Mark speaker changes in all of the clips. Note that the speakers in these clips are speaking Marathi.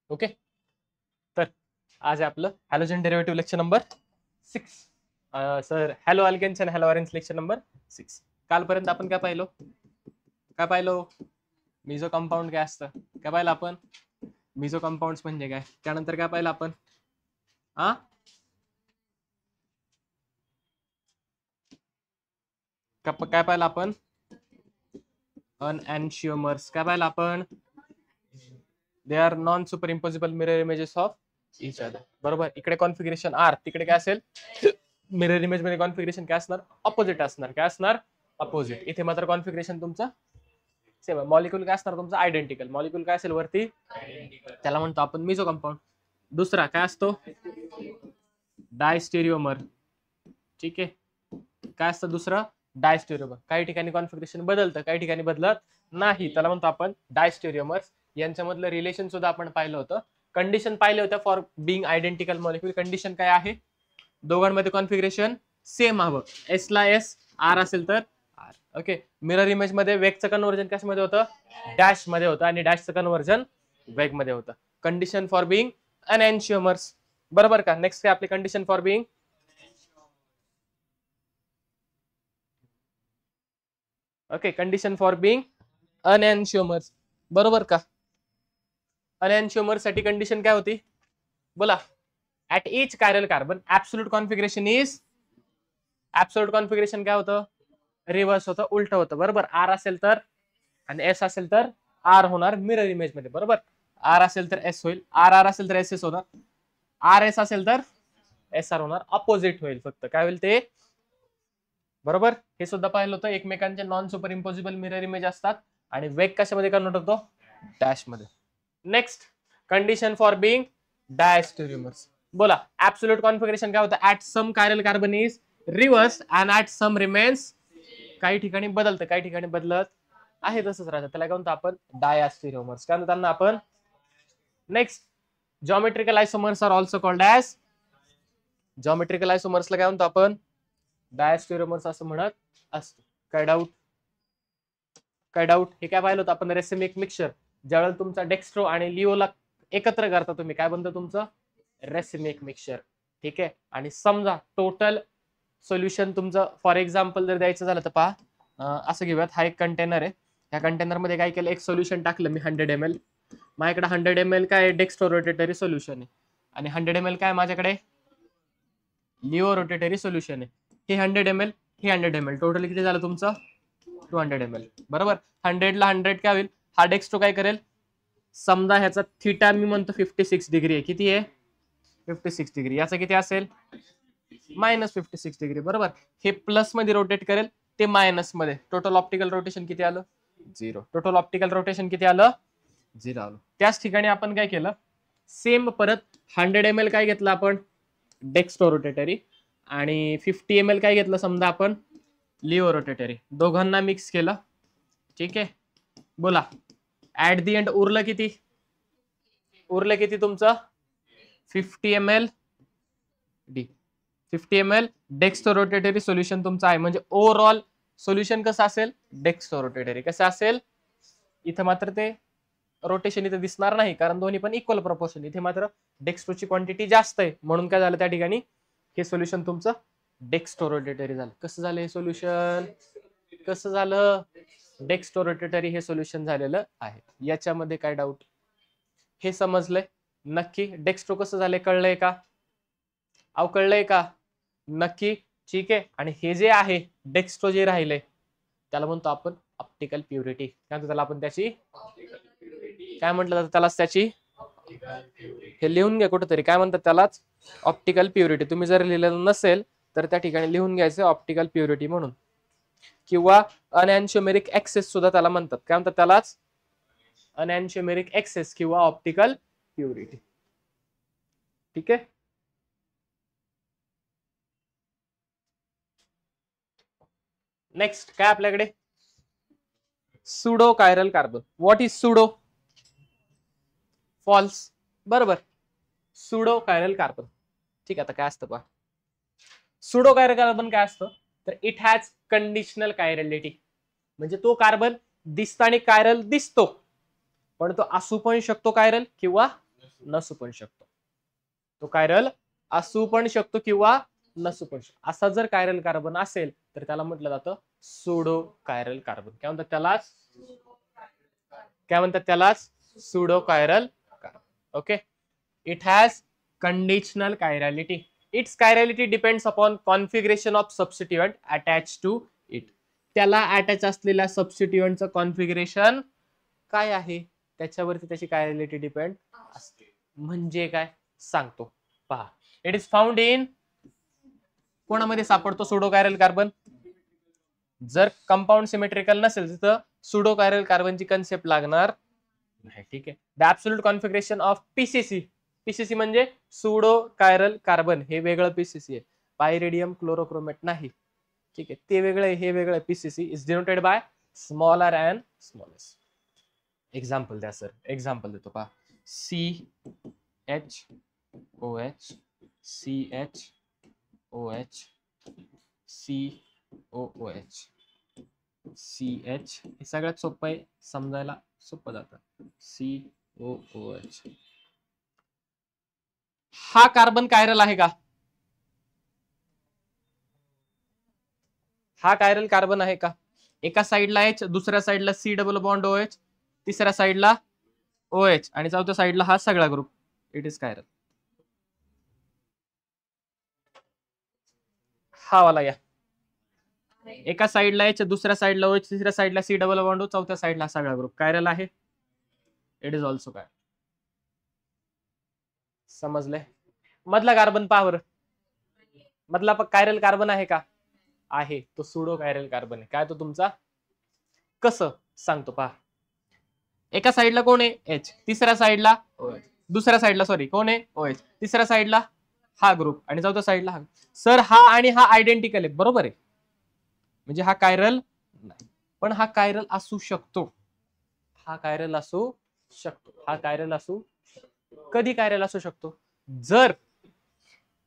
Speaker 1: ओके, तर आज आहे आपलं halogen derivative lecture number 6. Sir haloalkanes आणि हॅलो ऑरेंज लेक्चर नंबर 6. कालपर्यंत आपण काय पाहिलो मिझो कंपाऊंड काय असतं, काय पाहिलं आपण मिझो कंपाऊंड्स म्हणजे काय, त्यानंतर काय पाहिलं आपण काय पाहिलं आपण अनएन्शिओमर्स, काय पाहिलं आपण they are non super impossible mirror images of each other. बरोबर, इकडे कॉन्फिगरेशन आर, तिकडे काय असेल मिरर इमेज मध्ये कॉन्फिगरेशन काय असणार, अपोजिट असणार. काय असणार, अपोजिट. इथे मात्र कॉन्फिगरेशन तुमचं सेम. मॉलिक्यूल काय असणार तुमचा, आयडेंटिकल. मॉलिक्यूल काय असेल वरती, त्याला म्हणतो आपण मिझो कंपाऊंड. दुसरा काय असतो, डायस्टेरिओमर. ठीक आहे, काय असतं दुसरं, डायस्टेरिओमर. काही ठिकाणी कॉन्फिगरेशन बदलतं, काही ठिकाणी बदलत नाही, त्याला म्हणतो आपण डायस्टेरिओमर्स. यांच्यामधलं रिलेशन सुद्धा आपण पाहिलं होतं, कंडिशन पाहिले होत्या for being identical molecule. Condition काय आहे, दोघांमध्ये कॉन्फिगरेशन सेम हवं. एस ला एस, आर असेल तर आर. ओके, मिरर इमेज मध्ये वेगचं कन्व्हर्जन कशामध्ये होतं, डॅश मध्ये होतं, आणि डॅशचं कन्व्हर्जन वेग मध्ये होतं. Condition for being enantiomers. बरोबर का. नेक्स्ट काय आपली condition for being, okay, condition for being enantiomers. बरोबर का. अनएन्शिओमर्स साठी कंडिशन काय होती, बोला. At each chiral carbon absolute configuration is, absolute configuration काय होतं, रिव्हर्स होतं, उलट होतं. बरोबर, आर असेल तर आणि एस असेल तर आर होणार मिरर इमेज मध्ये. बरोबर, आर असेल तर एस होईल, आर आर असेल तर एस एस होणार, आर एस असेल तर एस आर होणार. अपोजिट होईल फक्त, काय होईल ते. बरोबर, हे सुद्धा पाहिलं होतं, एकमेकांचे non super impossible mirror image असतात आणि वेग कशामध्ये कन्वर्ट होतो, डॅश मध्ये. Next condition for being diastereomers. बोला, ऍब्सोल्यूट कॉन्फिगरेशन काय होतं, at some chiral carbon is reverse and at some remains. काही ठिकाणी बदलतं, काही ठिकाणी बदलत आहे, तसंच राहतं. त्याला काय म्हणतो आपण, डायस्टेरिओमर्स. काय म्हणतो त्यांना आपण. Next, geometrical isomers are also called as, geometrical आयसोमर्सला काय म्हणतो आपण, डायस्टेरिओमर्स असं म्हणत असतो. काय डाऊट, काय डाऊट. हे काय पाहिलं होतं आपण, रेसिमिक मिक्सचर. ज्यावेळेला तुमचा डेक्स्ट्रो आणि लिओला एकत्र करता तुम्ही, काय बनतं तुमचं, रेसिमिक मिक्सचर. ठीक आहे, आणि समजा टोटल सोल्युशन तुमचं फॉर एक्झाम्पल जर द्यायचं झालं तर पहा, असं घेऊयात, हा एक कंटेनर आहे. ह्या कंटेनर मध्ये काय केलं, एक सोल्युशन टाकलं मी 100 ml. माझ्याकडे 100 ml काय डेक्स्ट्रो रोटेटरी सोल्युशन आहे, आणि 100 ml काय माझ्याकडे लिओ रोटेटरी सोल्युशन आहे. हे 100 ml, हे 100 ml, टोटल किती झालं तुमचं 200 ml. बरोबर, 100 ला 100 काय होईल, हा डेक्स्ट्रो काय करेल, समजा ह्याचा थिटा मी म्हणतो 56 डिग्री आहे. किती आहे, 56 डिग्री. याचा किती असेल, -56 डिग्री. बरोबर, हे प्लस मध्ये रोटेट करेल, ते मायनस मध्ये. टोटल ऑप्टिकल रोटेशन किती आलं, 0. टोटल ऑप्टिकल रोटेशन किती आलं, 0 आलं. त्याच ठिकाणी आपण काय केलं, सेम परत 100 ml काय घेतलं आपण, डेक्स्ट्रो रोटेटरी, आणि 50 ml काय घेतलं समजा आपण, लिओ रोटेटरी. दोघांना मिक्स केलं. ठीक आहे, बोला, ऍट दी एंड उरलं किती, उरलं किती तुमचं 50 ml D, 50 ml dextrorotatory solution तुमचं आहे. म्हणजे ओव्हरऑल सोल्युशन कसं असेल, डेक्स्ट्रो रोटेटरी कसं असेल. इथं मात्र ते रोटेशन इथे दिसणार नाही, कारण दोन्ही पण इक्वल प्रपोर्शन. इथे मात्र डेक्स्ट्रोची क्वांटिटी जास्त आहे, म्हणून काय झालं त्या ठिकाणी, हे सोल्युशन तुमचं डेक्स्ट्रो रोटेटरी झालं. कसं झालं हे सोल्युशन, कसं झालं, डेक्स्ट्रो रोटेटरी हे सोल्युशन झालेलं आहे. याच्यामध्ये काय डाऊट, हे समजलंय नक्की. डेक्स्ट्रो कसं झालंय कळलंय का, अहो कळलंय का नक्की. ठीक आहे, आणि हे जे आहे डेक्स्ट्रो जे राहिलंय, त्याला म्हणतो आपण ऑप्टिकल प्युरिटी. काय म्हणतो त्याला आपण, त्याची काय म्हटलं जातं त्यालाच, त्याची, हे लिहून घ्या कुठेतरी, काय म्हणतात त्यालाच, ऑप्टिकल प्युरिटी. तुम्ही जर लिहिलेलं नसेल तर त्या ठिकाणी लिहून घ्यायचं ऑप्टिकल प्युरिटी म्हणून, किंवा अनएन्शिओमेरिक एक्सेस सुद्धा त्याला म्हणतात. काय म्हणतात त्यालाच, अनएन्शिओमेरिक एक्सेस किंवा ऑप्टिकल प्युरिटी. ठीक आहे, नेक्स्ट काय आपल्याकडे, pseudo chiral carbon. What is pseudo, false. बरोबर, सुडो कायरल कार्बन. ठीक आहे, आता काय असतं पहा, सुडो कायरल कार्बन काय असतं, तर इट हॅज कंडिशनल कायरलिटी. म्हणजे तो कार्बन दिसताना कायरल दिसतो, पण तो असू पण शकतो कायरल किंवा नसू पण शकतो. तो कायरल असू पण शकतो किंवा नसू पण शकतो. असा जर कायरल कार्बन असेल तर त्याला म्हटलं जातं सुडो कायरल कार्बन. काय म्हणतात त्यालाच pseudo chiral carbon. Okay. It has conditional chirality. Its chirality depends upon configuration of substituent attach to it. त्याला अटॅच असलेल्या सबस्टिट्यूएंटचं कॉन्फिगरेशन काय आहे त्याच्यावरती त्याची कायरॅलिटी डिपेंड असते. म्हणजे काय सांगतो पहा. इट इज फाउंड इन कोणामध्ये सापडतो सुडो कायरल कार्बन. जर कंपाऊंड सिमेट्रिकल नसेल तर सुडो कायरल कार्बनची कन्सेप्ट लागणार नाही. ठीक आहे. The absolute configuration of PCC. PCC म्हणजे सुडो कायरल कार्बन. हे वेगळं पीसीसी आहे. पायरिडियम क्लोरोक्रोमेट नाही. ठीक आहे. ते वेगळं आहे, हे वेगळं आहे. PCC is denoted by smaller and smallest. Example द्या सर. एक्झाम्पल देतो पहा. CHOH CHOH COOH CH. हे सगळ्यात सोपं आहे, समजायला सोपं जातं. COOH. हा कार्बन कायरल आहे का? हा कायरल कार्बन आहे का? एका साइडला H, दुसऱ्या साइडला C डबल बॉन्ड OH, तिसऱ्या साइडला OH आणि चौथ्या साइडला हा सगळा ग्रुप. It is chiral. हा वाला या. एका साइडला H, दुसऱ्या साइडला OH, तिसऱ्या साइडला C डबल बॉन्ड O, चौथ्या साइडला सगळा ग्रुप. कायरल आहे. It is also chiral. समजले? मधला कार्बन पहा बरं. मधला कायरल कार्बन आहे का? आहे. तो सुडो कायरल कार्बन आहे. काय तो तुमचा? कसं सांगतो पहा. एका साइडला कोण आहे? H, तिसऱ्या साइडला OH, दुसऱ्या साइडला सॉरी कोण आहे? OH, तिसऱ्या साइडला हा ग्रुप आणि चौथ्या साइडला हा. सर हा आणि हा आयडेंटिकल आहे, बरोबर आहे. म्हणजे हा कायरल नाही, पण हा कायरल असू शकतो. हा कायरल असू शकतो. हा कायरल असू. कधी कायरल असू शकतो? जर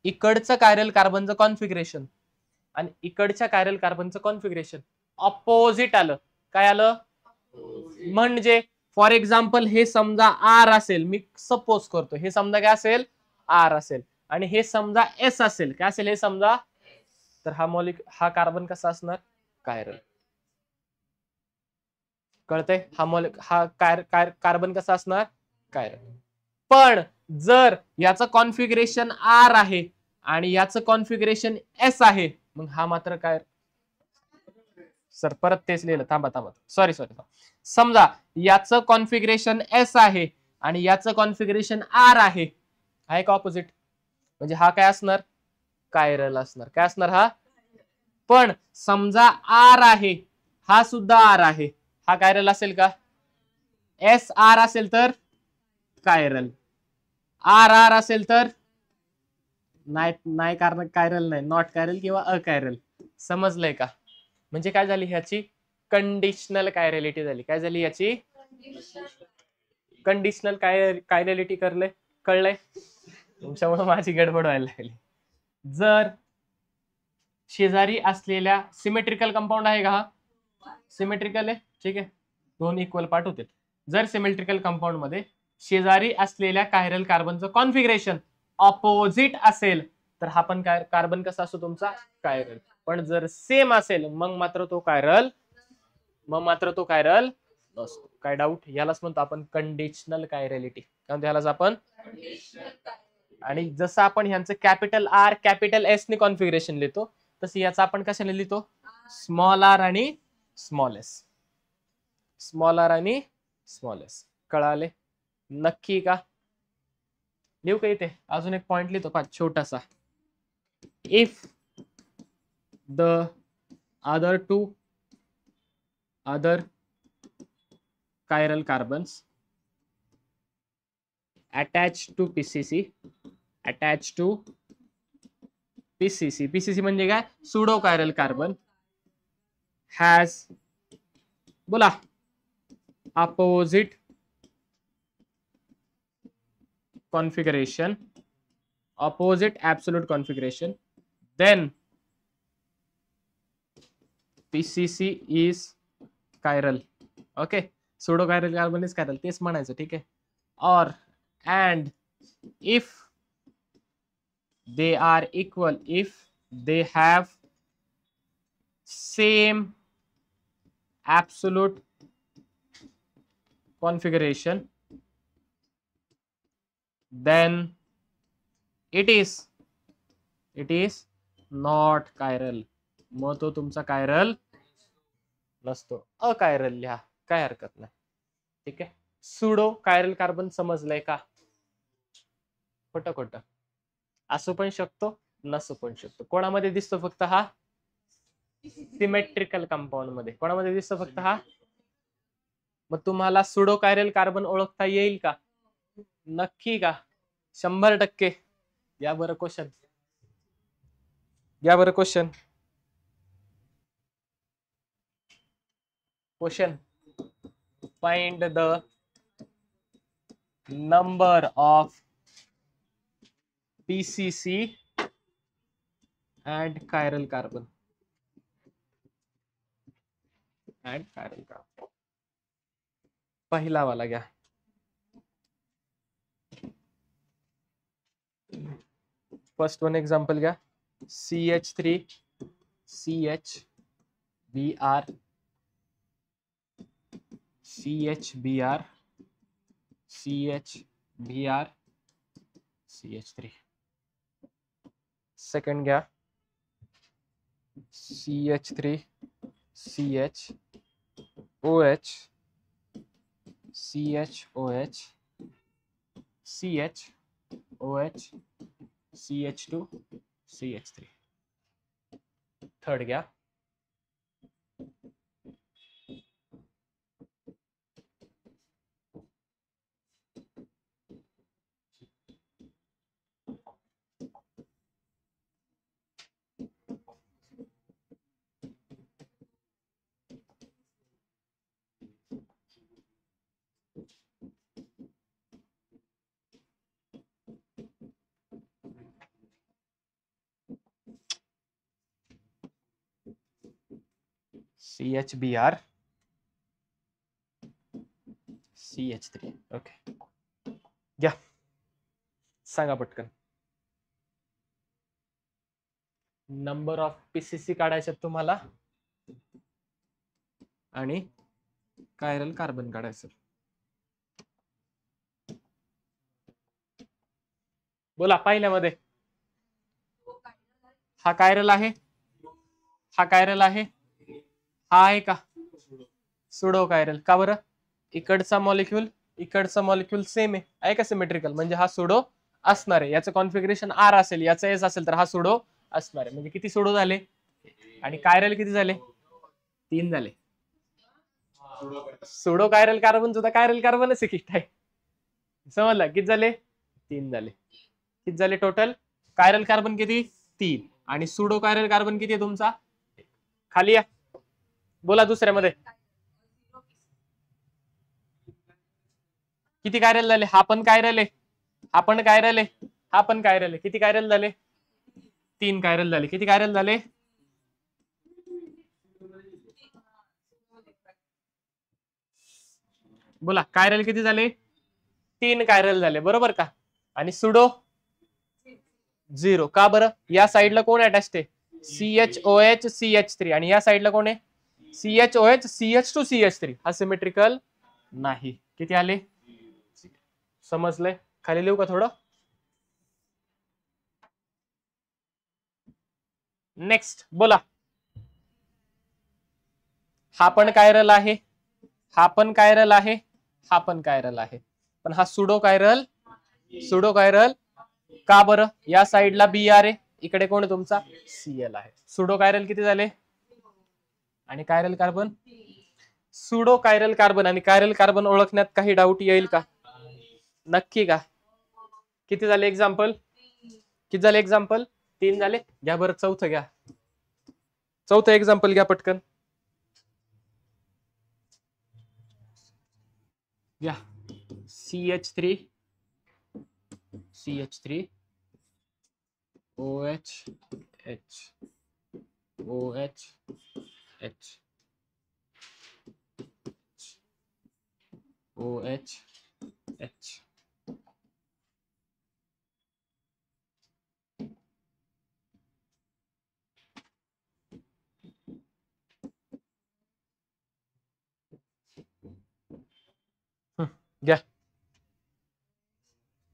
Speaker 1: इकडचं कायरल कार्बनचं कॉन्फिगरेशन आणि इकडच्या कायरल कार्बनचं कॉन्फिगरेशन ऑपोजिट आलं. काय आलं? म्हणजे फॉर एक्झाम्पल हे समजा R असेल, मी सपोज करतो. हे समजा काय असेल? R असेल आणि हे समजा S असेल. काय असेल हे समजा? तर हा कार्बन कसा असणार? कायरल. कळतंय? हा कार्बन कसा असणार? कायरल. पण जर याचं कॉन्फिगरेशन R आहे आणि याचं कॉन्फिगरेशन S आहे, मग हा मात्र काय? सर परत तेच लिहिलं. थांबा. सॉरी. समजा याचं कॉन्फिगरेशन S आहे आणि याचं कॉन्फिगरेशन R आहे. आहे का ऑपोजिट? म्हणजे हा काय असणार? कायरल असणार. काय असणार हा? पण समजा R आहे, हा सुद्धा R आहे, हा कायरल असेल का? SR असेल तर कायरल, RR असेल तर नाही कारण कायरल नाही, नॉट कायरल किंवा अकायरल. समजलंय का? म्हणजे काय झाली ह्याची? कंडिशनल कायरॅलिटी झाली. काय झाली याची? Conditional chirality कळलंय? तुमच्यामुळे माझी गडबड व्हायला लागली. जर शेजारी असलेल्या सिमेट्रिकल कंपाऊंड आहे का? हा सिमेट्रिकल आहे. ठीक आहे. दोन इक्वल पार्ट होते. जर सिमेट्रिकल कंपाऊंड मध्ये शेजारी असलेल्या कायरल कार्बनचं कॉन्फिगरेशन ऑपोजिट असेल तर हा पण कार्बन कसा असतो तुमचा? कायरल. पण जर सेम असेल मग मात्र तो कायरल नसतो. काय डाऊट? यालाच म्हणतो आपण कंडिशनल कायरॅलिटी. काय म्हणतो यालाच आपण? आणि जसं आपण ह्यांचं कॅपिटल R कॅपिटल S ने कॉन्फिगरेशन लिहितो, तसं याचा आपण कशाने लिहितो? स्मॉल r आणि स्मॉल s. स्मॉल r आणि स्मॉल s. कळाले? नक्की का? लिहू का इथे? अजून एक पॉइंट लिहितो पहा छोटासा. If the other chiral carbons attached to PCC म्हणजे काय? सुडो कायरल कार्बन हॅज बोला opposite configuration, opposite absolute configuration, then PCC is chiral. Okay. Pseudo chiral carbon is chiral. तेच म्हणायचं. ठीक आहे. और and if they are equal, if they have same absolute configuration, then it is not chiral. मग तो तुमचा कायरल नसतो, अकायरल लिहा, काय हरकत नाही. ठीक आहे. सुडो कायरल कार्बन समजलंय का? खोटं खोटं असू पण शकतो, नसू पण शकतो. कोणामध्ये दिसतो फक्त हा? सिमेट्रिकल कंपाऊंड मध्ये. कोणामध्ये दिसतो फक्त हा? मग तुम्हाला सुडो कायरल कार्बन ओळखता येईल का? नक्की का? 100%. या बरं क्वेश्चन, या बरं question. Question, find the number of PCC and chiral carbon. And chiral carbon. पहिला वाला घ्या. फर्स्ट वन एक्झाम्पल घ्या. CH3 CHBr CHBr CHBr CH3. Second घ्या. CH3 CHOH CHOH CHOH CH2 CH3. Third घ्या. CHBr CH3. ओके, घ्या, सांगा पटकन. नंबर ऑफ पीसीसी काढायचे तुम्हाला आणि कायरल कार्बन काढायचं. बोला. पहिल्यामध्ये हा कायरल आहे, हा कायरल आहे, हा आहे का? Pseudo chiral. का बरं? इकडचा मॉलिक्यूल सेम आहे का सिमेट्रिकल, म्हणजे हा सुडो असणार आहे. याचं कॉन्फिगरेशन आर असेल, याचं एस असेल, तर हा सुडो असणार आहे. म्हणजे किती सुडो झाले? आणि कायरल किती झाले? 3 झाले. सुडो कायरल कार्बन सुद्धा कायरल कार्बनच आहे. समजलं? किती झाले? 3 झाले. किती झाले टोटल? कायरल कार्बन किती? 3. आणि सुडो कायरल कार्बन किती आहे तुमचा? खाली या. बोला दुसऱ्यामध्ये किती कायरल झाले? हा पण कायरल आहे, हा पण कायरल आहे, हा पण कायरल आहे. किती कायरल झाले? 3 कायरल झाले. किती कायरल झाले? बोला. कायरल किती झाले? 3 कायरल झाले, बरोबर का? आणि सुडो 0. का बरं? या साईडला कोण अटॅच आहे? CHOH CH3. आणि या साईडला कोण आहे? CHOH CH2 CH3. हा सिमेट्रिकल नाही. किती आले? समजलंय? खाली लिहू का थोडं? नेक्स्ट बोला. हा पण कायरल आहे, हा पण कायरल आहे, हा पण कायरल आहे, पण हा सुडो कायरल का बरं? या साईडला BR आहे, इकडे कोण आहे तुमचा? Cl आहे. सुडो कायरल किती झाले? आणि chiral carbon? Pseudo chiral carbon आणि कायरल कार्बन ओळखण्यात काही डाऊट येईल का? नक्की का? किती झाले एक्झाम्पल? किती झाले एक्झाम्पल? 3 झाले. घ्या बरं चौथं घ्या. चौथं एक्झाम्पल घ्या पटकन. घ्या. CH3 OH H OH H OH H.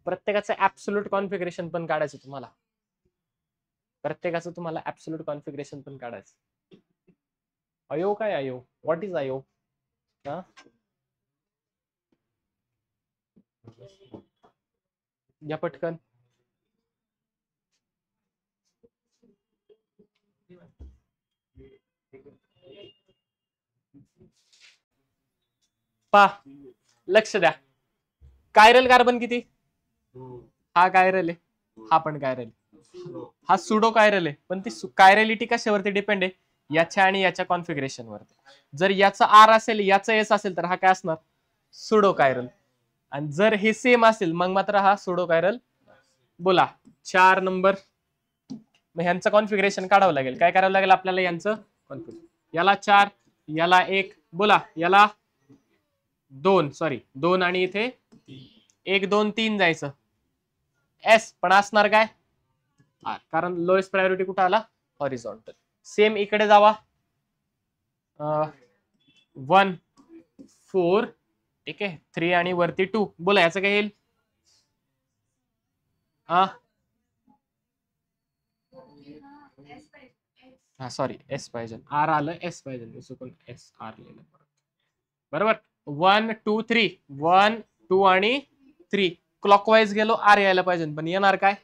Speaker 1: प्रत्येकाचं ऍब्सोल्यूट कॉन्फिगरेशन पण काढायचं तुम्हाला. प्रत्येकाचं तुम्हाला ऍब्सोल्यूट कॉन्फिगरेशन पण काढायचं. आयो काय आयो? व्हॉट इज आयो? हा, या पटकन. पा लक्ष द्या. कायरल कार्बन किती? हा कायरल आहे, हा पण कायरल, हा सुडो कायरल आहे. पण ती कायरलिटी कशावरती डिपेंड आहे? याच्या आणि याच्या कॉन्फिगरेशन वरती. जर याचं आर असेल, याचं एस असेल, तर हा काय असणार? Pseudo chiral. आणि जर हे सेम असेल मग मात्र हा सुडो कायरल. बोला 4 नंबर. मग ह्यांचं कॉन्फिगरेशन काढावं लागेल. काय करावं लागेल आपल्याला? यांचं कॉन्फिगरेशन. याला 4, याला 1, बोला याला 2, सॉरी 2 आणि इथे 1 2 3 जायचं. एस पण असणार काय? कारण लोएस्ट प्रायोरिटी कुठं आला? हॉरिझॉन्टल. सेम इकडे जावा. 1 4, ठीक आहे, 3 आणि वरती 2. बोला याचं काय येईल? हा सॉरी एस पाहिजे, आर आलं, एस पाहिजे, चुकून एस आर लिहिलं. बरोबर. 1 2 3, 1 2 आणि 3 क्लॉकवाईज गेलो, आर यायला पाहिजे, पण येणार काय?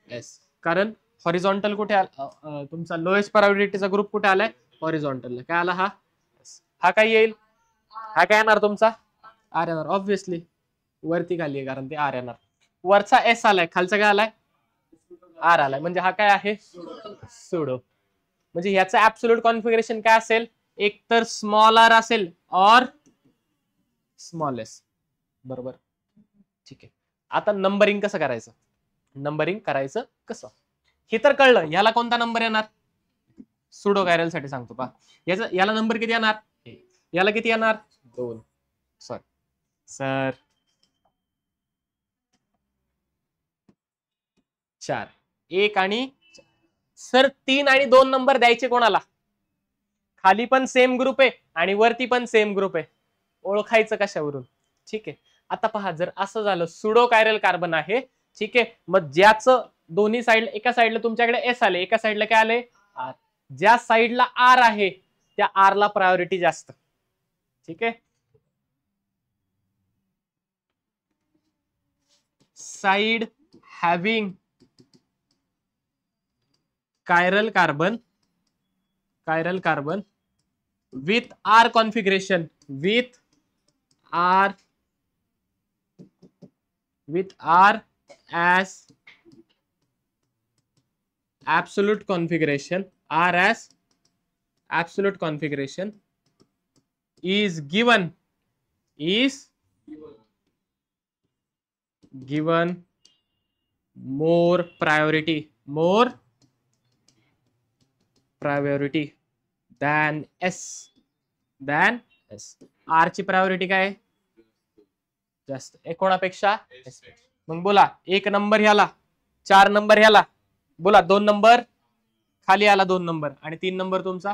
Speaker 1: एस. कारण हॉरिझॉन्टल कुठे आला? तुमचा लोएस्ट प्रायोरिटीचा ग्रुप कुठे आलाय? हॉरिझॉन्टल. काय आला? हा काय येईल? हा काय येणार तुमचा? आर येणार ऑब्विसली. वरती खाली आहे कारण ते आर येणार. वरचा एस आलाय, खालचा काय आलाय? आर आलाय. म्हणजे हा काय आहे? सुडो. म्हणजे ह्याचं ऍब्सोल्यूट कॉन्फिगरेशन काय असेल? एक तर स्मॉल आर असेल और स्मॉल एस. बरोबर, ठीक आहे. आता नंबरिंग कसं करायचं? नंबरिंग करायचं कसं हे तर कळलं. ह्याला कोणता नंबर येणार? सुडो कायरल साठी सांगतो पा. याला नंबर किती येणार? याला किती येणार? 2. सर 4, 1 आणि सर 3 आणि 2 नंबर द्यायचे कोणाला? खाली पण सेम ग्रुप आहे आणि वरती पण सेम ग्रुप आहे. ओळखायचं कशावरून? ठीक आहे. आता पहा, जर असं झालं सुडो कायरल कार्बन आहे, ठीक आहे, मग ज्याचं दोन्ही साइड, एका साइडला तुमच्याकडे एस आले, एका साइडला काय आले? आर. ज्या साइडला आर आहे त्या आर ला प्रायोरिटी जास्त. ठीक आहे. Side having chiral carbon with R configuration, with R as absolute configuration, R as absolute configuration is given more priority than S. R ची प्रायोरिटी काय आहे? जास्त. कोणापेक्षा? S. मग बोला 1 नंबर ह्याला, 4 नंबर ह्याला, बोला 2 नंबर खाली आला, 2 नंबर आणि 3 नंबर तुमचा.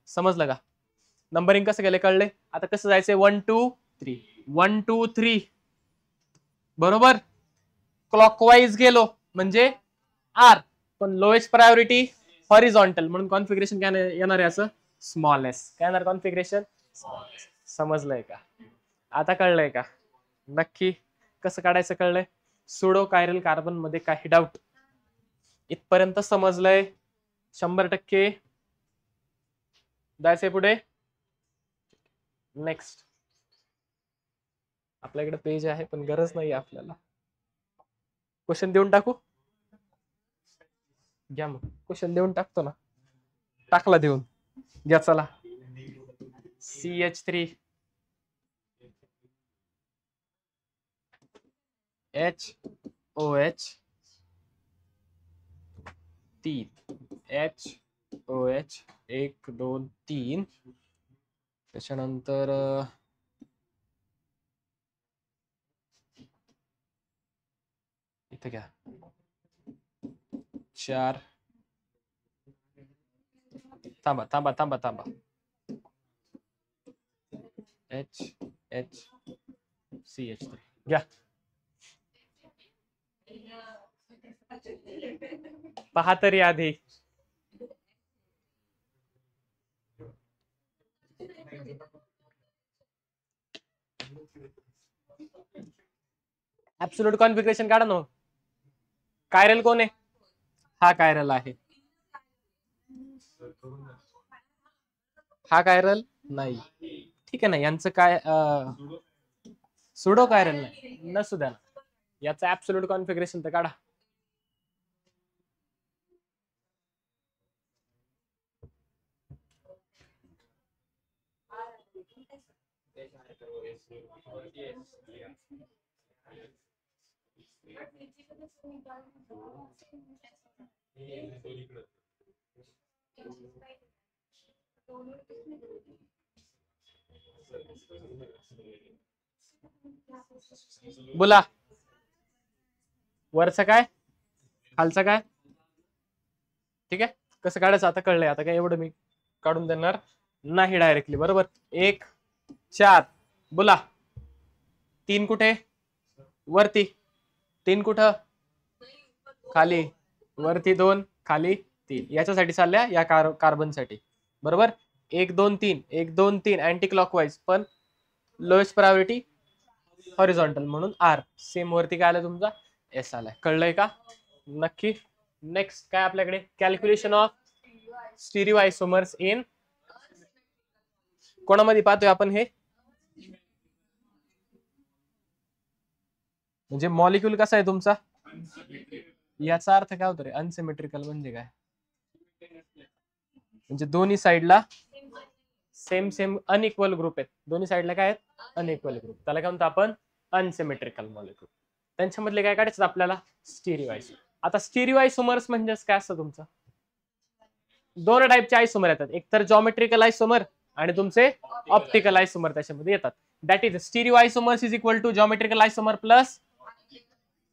Speaker 1: समजलं का? नंबरिंग कसं केलं कळले? आता कसं जायचंय? 1 2 3, 1 2 3, बरोबर. क्लॉकवाईज गेलो म्हणजे आर, पण लोएस्ट प्रायोरिटी हॉरिझॉन्टल, म्हणून कॉन्फिगरेशन काय येणार आहे? असं स्मॉल एस. काय येणार कॉन्फिगरेशन? समजलंय का? आता कळलंय का? नक्की कसं काढायचं कळलंय? सुडो कायरल कार्बन मध्ये काही डाऊट? इथपर्यंत समजलंय? 100% जायचंय पुढे. नेक्स्ट. आपल्याकडे पेज आहे पण गरज नाही आपल्याला. क्वेश्चन देऊन टाकू? घ्या मग, क्वेश्चन देऊन टाकतो ना. टाकला देऊन घ्या. चला. CH3 HOH 3 HOH 1 2 3. त्याच्यानंतर इथे घ्या 4. थांबा थांबा थांबा थांबा. HH CH3 घ्या. पहा तरी आधी. ऍब्सोल्यूट कॉन्फिगरेशन काढा ना. कायरल कोण आहे? हा कायरल आहे. हा कायरल नाही. ठीक आहे ना. यांचं काय सुडो कायरल नाही, नसू द्या ना. याचं ऍब्सोल्यूट कॉन्फिगरेशन तर काढा. बोला. वरचं काय, खालचं काय? ठीक आहे. कसं काढायचं आता कळलंय. आता काय एवढं मी काढून देणार नाही डायरेक्टली. बरोबर. 1 4. बोला. 3 कुठे? वरती. 3 कुठं? खाली. वरती 2, खाली 3. याच्यासाठी चालल्या या कार्बन साठी. बरोबर. 1 2 3 1 2 3 अँटी क्लॉकवाईज, पण लोएस्ट प्रायोरिटी हॉरिझॉन्टल म्हणून आर. सेम वरती काय आलं तुमचा? एस आलाय. कळलंय का? नक्की. नेक्स्ट काय आपल्याकडे? कॅल्क्युलेशन ऑफ स्टिरिओ आयसोमर्स इन कोणामध्ये पाहतोय आपण हे? म्हणजे मॉलिक्यूल कसा आहे तुमचा? याचा अर्थ काय होतो रे? अनसिमेट्रिकल म्हणजे काय? म्हणजे दोन्ही साईडला सेम सेम अनइक्वल ग्रुप आहेत. दोन्ही साईडला काय आहेत? Unequal group. त्याला काय म्हणतो आपण? Unsymmetrical molecule. त्यांच्यामधले काय काढायचं आपल्याला? स्टिरिओ आयसोमर. आता स्टिरिओ आयसोमर्स म्हणजे काय असतं तुमचं? दोन टाईपचे आयसोमर येतात. एक तर जॉमेट्रिकल आयसोमर आणि तुमचे ऑप्टिकल आयसोमर त्याच्यामध्ये येतात. That is stereo आयसोमर्स is equal to geometrical isomer plus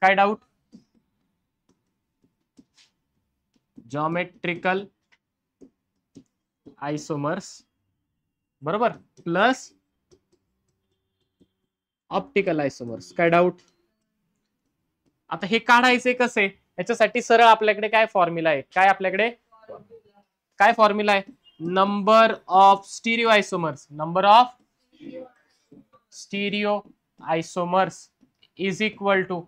Speaker 1: काय डाऊट? जॉमेट्रिकल आयसोमर्स बरोबर प्लस ऑप्टिकल आयसोमर्स. काय डाऊट? आता हे काढायचे कसे? याच्यासाठी सरळ आपल्याकडे काय फॉर्म्युला आहे? काय आपल्याकडे काय फॉर्म्युला आहे? Number of stereoisomers. Number of stereo आयसोमर्स is equal to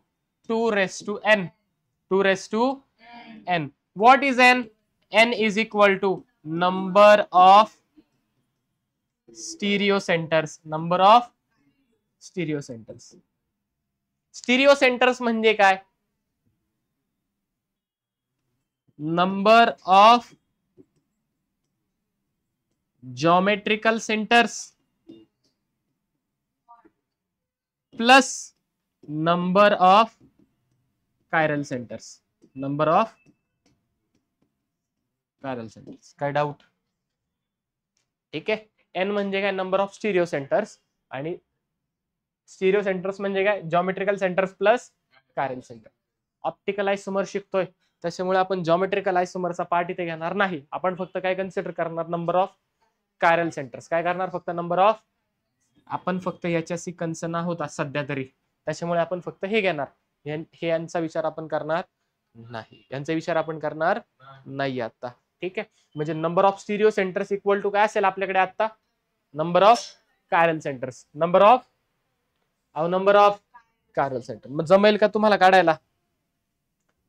Speaker 1: 2 raised to n. 2 raised to n. What is n? n is equal to number of stereo centers. Number of stereo centers. Stereo centres म्हणजे काय? Number of geometrical centres plus number of chiral centres. Number of chiral centres. काय डाऊट? ठीक आहे. एन म्हणजे काय? Number of stereo centres. आणि स्टिरिओ सेंटर्स म्हणजे काय? Geometrical centres plus chiral centre. Optical isomer शिकतोय त्याच्यामुळे आपण जॉमेट्रिकल आयसोमरचा पार्ट इथे घेणार नाही. आपण फक्त काय कन्सिडर करणार? Number of chiral centres. काय करणार? फक्त नंबर ऑफ. आपण फक्त याच्याशी कन्सर्न आहोत सध्या तरी, त्याच्यामुळे आपण फक्त हे घेणार. हे यांचा विचार आपण करणार नाही. यांचा विचार आपण करणार नाही आता. ठीक आहे. म्हणजे number of stereo centres equal to काय असेल आपल्याकडे आता? Number of chiral centres. Number of chiral centre. मग जमेल का तुम्हाला काढायला?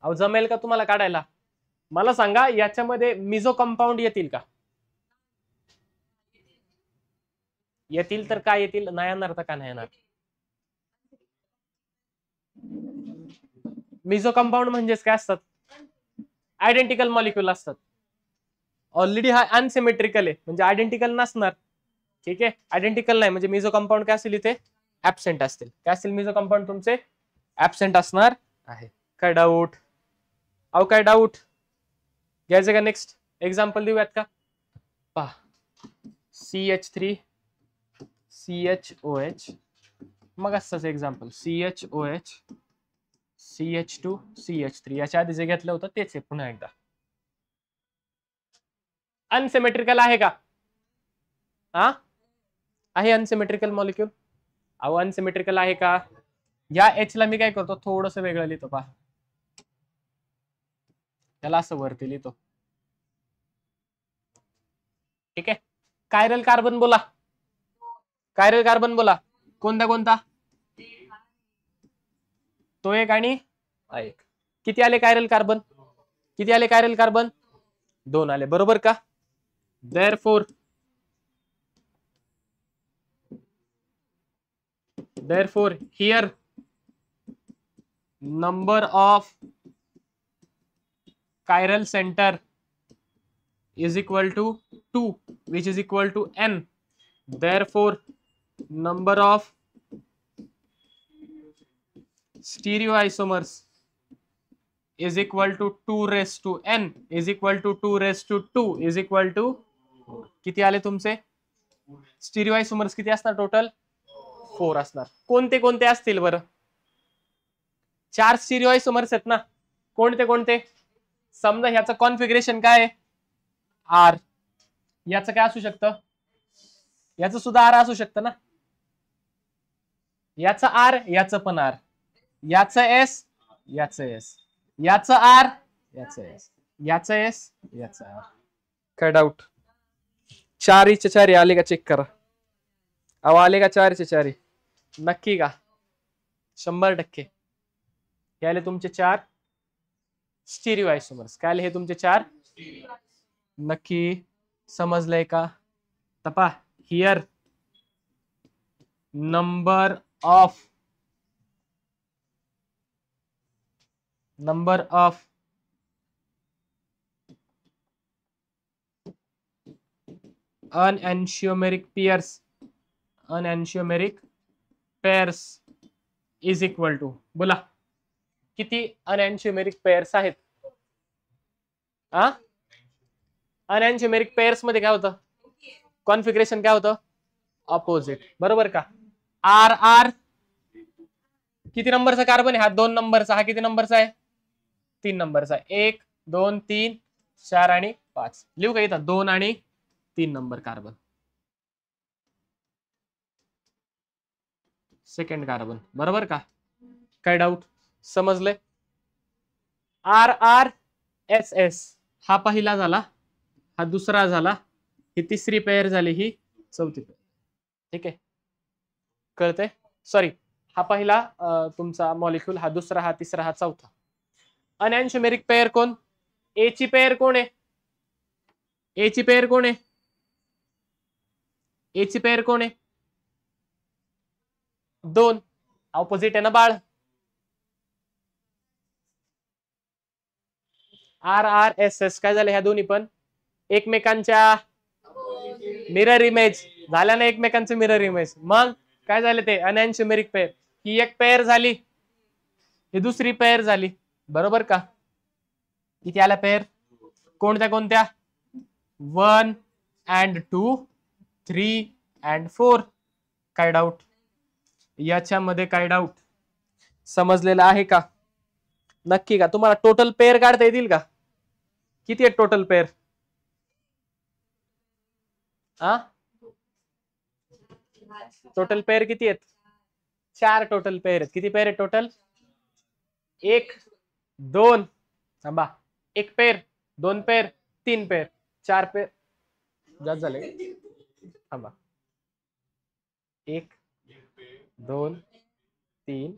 Speaker 1: जमेल का तुम्हाला काढायला? मला सांगा, याच्यामध्ये मिझो कंपाऊंड येतील का? येतील तर काय येतील? नाही येणार तर का नाही येणार? मिझो कंपाऊंड म्हणजेच काय असतात? आयडेंटिकल मॉलिक्यूल असतात. ऑलरेडी हा अनसिमेट्रिकल आहे म्हणजे आयडेंटिकल नसणार. ठीक आहे. आयडेंटिकल नाही म्हणजे मिझो कंपाऊंड काय असेल इथे? ऍबसेंट असतील. काय असतील मिझो कंपाऊंड तुमचे? ऍबसेंट असणार आहे. काय डाऊट? काय डाऊट घ्यायचं का? नेक्स्ट एक्झाम्पल देऊयात का? पहा. CH3 CHOH. मग असंच एक्झाम्पल CHOH CH2 CH3. याच्या आधी जे घेतलं होतं तेच आहे पुन्हा एकदा. अनसिमेट्रिकल आहे का? आहे अनसिमेट्रिकल मॉलिक्यूल. अनसिमेट्रिकल आहे का? या H ला मी काय करतो? थोडस वेगळं लिहितो. पहा त्याला असं वरती लिहितो. ठीक आहे. कायरल कार्बन बोला. कायरल कार्बन बोला. कोणता कोणता? तो एक आणि एक. किती आले कायरल कार्बन? किती आले कायरल कार्बन? 2 आले. बरोबर का? Therefore here number of chiral center is equal to 2, which is equal to n. Therefore number of stereoisomers is equal to 2 raised to n is equal to 2 raised to 2 is equal to किती आले तुमचे? स्टिरिओआयसोमर्स किती असणार टोटल? 4 असणार. कोणते कोणते असतील बरं? 4 स्टिरिओआयसोमर्स आहेत ना. कोणते कोणते? समजा ह्याचं कॉन्फिगरेशन काय आहे? आर. याचं काय असू शकतं? याचं सुद्धा आर असू शकतं ना. याचं आर, याचं पण आर, याचं एस, याचं एस, याचं आर, याचं एस, याचं एस, याचं आर. काय डाऊट? 4चे 4 आले का चेक करा. अहो आले का 4चे 4? नक्की का? 100%. हे आले तुमचे 4 स्टिरिओआयसोमर्स. काय आले हे तुमचे 4? नक्की समजलंय का? तपा. Here number of unenantiomeric pairs is equal to. बोला किती अनएन्शियोमेरिक पेअर्स आहेत? अनएन्शियोमेरिक पेअर्स मध्ये काय होतं? कॉन्फिगरेशन काय होतं? ऑपोजिट. बरोबर का? आर आर किती नंबरचा कार्बन आहे? हा 2 नंबरचा. हा किती नंबरचा आहे? 3 नंबरचा. 1 2 3 4 आणि 5. लिहू का इथं? 2 आणि 3 नंबर कार्बन. Second carbon. बरोबर का? काय डाऊट? समजले? आर आर एस एस हा पहिला झाला, हा दुसरा झाला, ही तिसरी पेअर झाली, ही चौथी पेअर. ठीक आहे, कळतंय? सॉरी, हा पहिला तुमचा मॉलिक्यूल, हा दुसरा, हा तिसरा, हा चौथा. अनएन्शियोमेरिक पेअर कोण? ए ची पेअर कोण आहे? ए ची पेअर कोण आहे? ए ची पेअर कोण आहे? 2. ऑपोजिट आहे ना बाळ. आर आर एस एस काय झाले? ह्या दोन्ही पण एकमेकांच्या मिरर इमेज झाल्या ना, एकमेकांचे मिरर इमेज. मग काय झाले ते? अनएन्शियोमेरिक पेअर. ही एक पेअर झाली, ही दुसरी पेअर झाली. बरोबर का? किती आल्या पेअर? कोणत्या कोणत्या? 1 and 2, 3 and 4. काय डाऊट? याच्यामध्ये काय डाऊट? समजलेलं आहे का? नक्की का? तुम्हाला टोटल पेअर काढता येतील का? किती आहेत टोटल पेअर? टोटल पेअर किती आहेत? 4 टोटल पेअर आहेत. किती पेअर आहेत टोटल? 1 2 थांबा, 1 पेअर, 2 पेअर, 3 पेअर, 4 पेअर. जास्त झाले थांबा. 1 2 3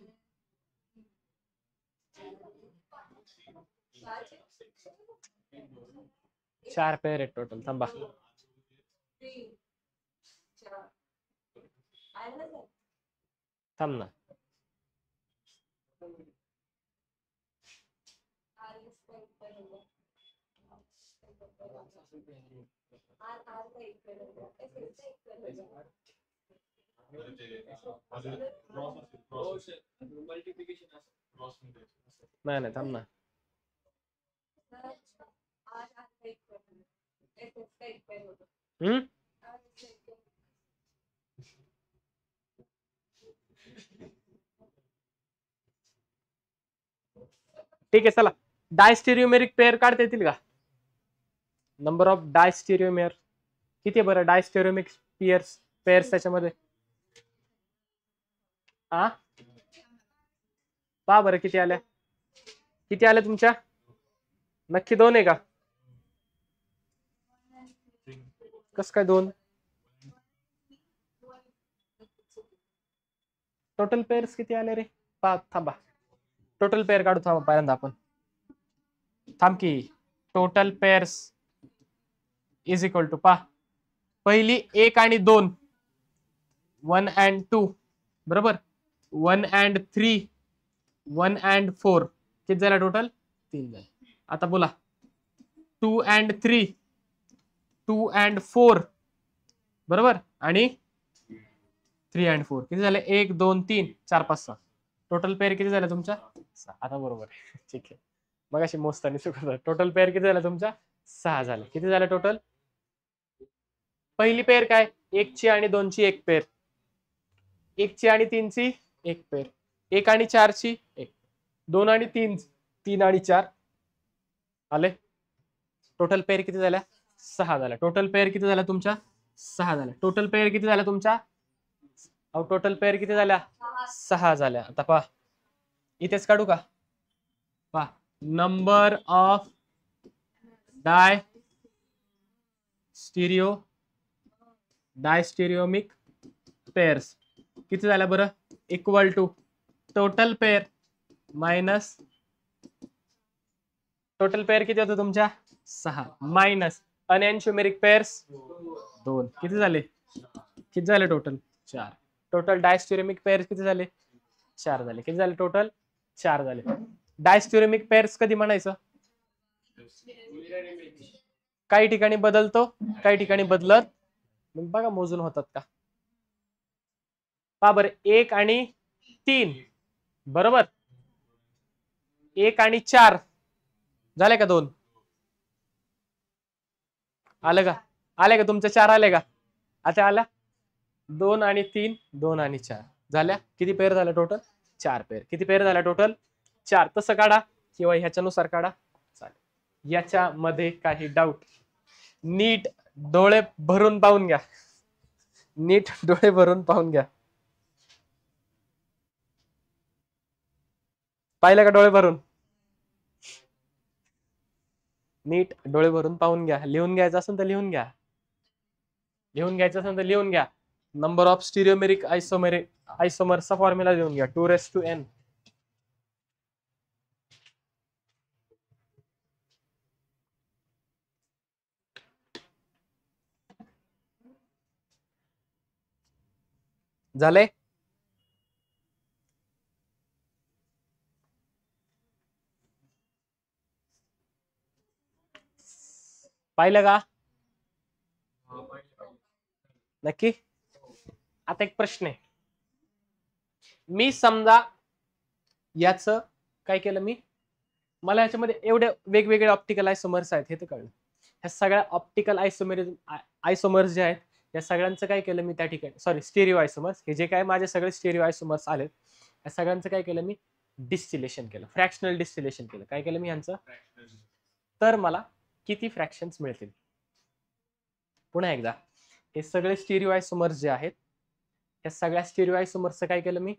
Speaker 1: 4 पेअर आहेत टोटल. थांबा, थांब ना. नाही नाही, थांब ना. ठीक आहे, चला डायस्टेरियोमेरिक पेअर काढता येतील का? नंबर ऑफ डायस्टेरियोमेर किती आहे बरं? डायस्टेरियोमिक पेअर्स त्याच्यामध्ये पहा बरं किती आल्या. किती आल्या तुमच्या? नक्की 2 आहे का? कस काय 2? टोटल पेअर्स किती आले रे? थांबा, टोटल पेअर काढू थांबा पहिल्यांदा आपण. थांब की, total pairs is equal to पहिली 1 आणि 2, 1 and 2 बरोबर, 1 and 3, 1 and 4 किती झाला टोटल? 3 झाले. आता बोला 2 and 3, 2 and 4 बरोबर, आणि 3 and 4 किती झाले? 1 2 3 4 5 6. टोटल पेअर किती झाला तुमचा? 6. आता बरोबर आहे. ठीक आहे, मग अशी मोजताना चुकत. टोटल पेअर किती झाला तुमचा? 6 झाले. किती झालं टोटल? पहिली पेअर काय? 1 ची आणि 2 ची एक पेअर, 1 ची आणि 3 ची एक पेअर, 1 आणि 4 ची एक, 2 आणि 3, 3 आणि 4 आले. टोटल पेअर किती झाल्या? 6 झाल्या. टोटल पेअर किती झाल्या तुमच्या? 6 झाल्या. टोटल पेअर किती झाल्या तुमच्या? टोटल पेअर किती झाल्या? 6 झाल्या. आता पहा, इथेच काढू का? पहा, number of diastereomeric pairs किती झाल्या बरं? Equal to total pair minus total pair किती होतं तुमच्या? 6 मायनस अनएन्शियोमेरिक पेअर्स 2. किती झाले? किती झाले टोटल? 4. टोटल डायस्टिरियोमिक पेअर्स किती झाले? 4 झाले. किती झाले टोटल? 4 झाले. डायस्टिरियोमिक पेअर्स कधी म्हणायचं? काही ठिकाणी बदलतो, काही ठिकाणी बदलत. मग बघा मोजून होतात का? पहा बरं, 1 आणि 3 बरोबर, 1 आणि 4 झाले का? 2 आलं का? आले का तुमच्या? 4 आले का? आता आला 2 आणि 3, 2 आणि 4 झाल्या. किती पेअर झाल्या टोटल? 4 पेअर. किती पेअर झाल्या टोटल? 4. तसं काढा किंवा ह्याच्यानुसार काढा, चालेल. याच्यामध्ये काही डाऊट? नीट डोळे भरून पाहून घ्या, नीट डोळे भरून पाहून घ्या. पाहिलं का डोळे भरून? नीट डोळे भरून पाहून घ्या. लिहून घ्यायचं असेल तर लिहून घ्या, लिहून घ्यायचं असेल तर लिहून घ्या. नंबर ऑफ स्टिरियोमेरिक आयसोमर्सचा फॉर्म्युला लिहून घ्या, 2n. झाले? पाहिलं का? नक्की. आता एक प्रश्न आहे. मी समजा याच काय केलं, मला याच्यामध्ये एवढे वेगवेगळे ऑप्टिकल आयसोमर्स आहेत हे तर कळलं. ह्या सगळ्या ऑप्टिकल आयसोमर्स जे आहेत या सगळ्यांचं काय केलं मी त्या ठिकाणी, सॉरी स्टेरिओ आयसोमर्स, हे जे काय माझे सगळे स्टेरिओ आयसोमर्स आलेत या सगळ्यांचं काय केलं मी? डिस्टिलेशन केलं, फ्रॅक्शनल डिस्टिलेशन केलं. काय केलं मी यांचं? तर मला किती फ्रॅक्शन्स मिळतील? पुन्हा एकदा, हे सगळे स्टेरिओ आयसोमर्स जे आहेत या सगळ्या स्टेरिओ आयसोमर्सचं काय केलं मी?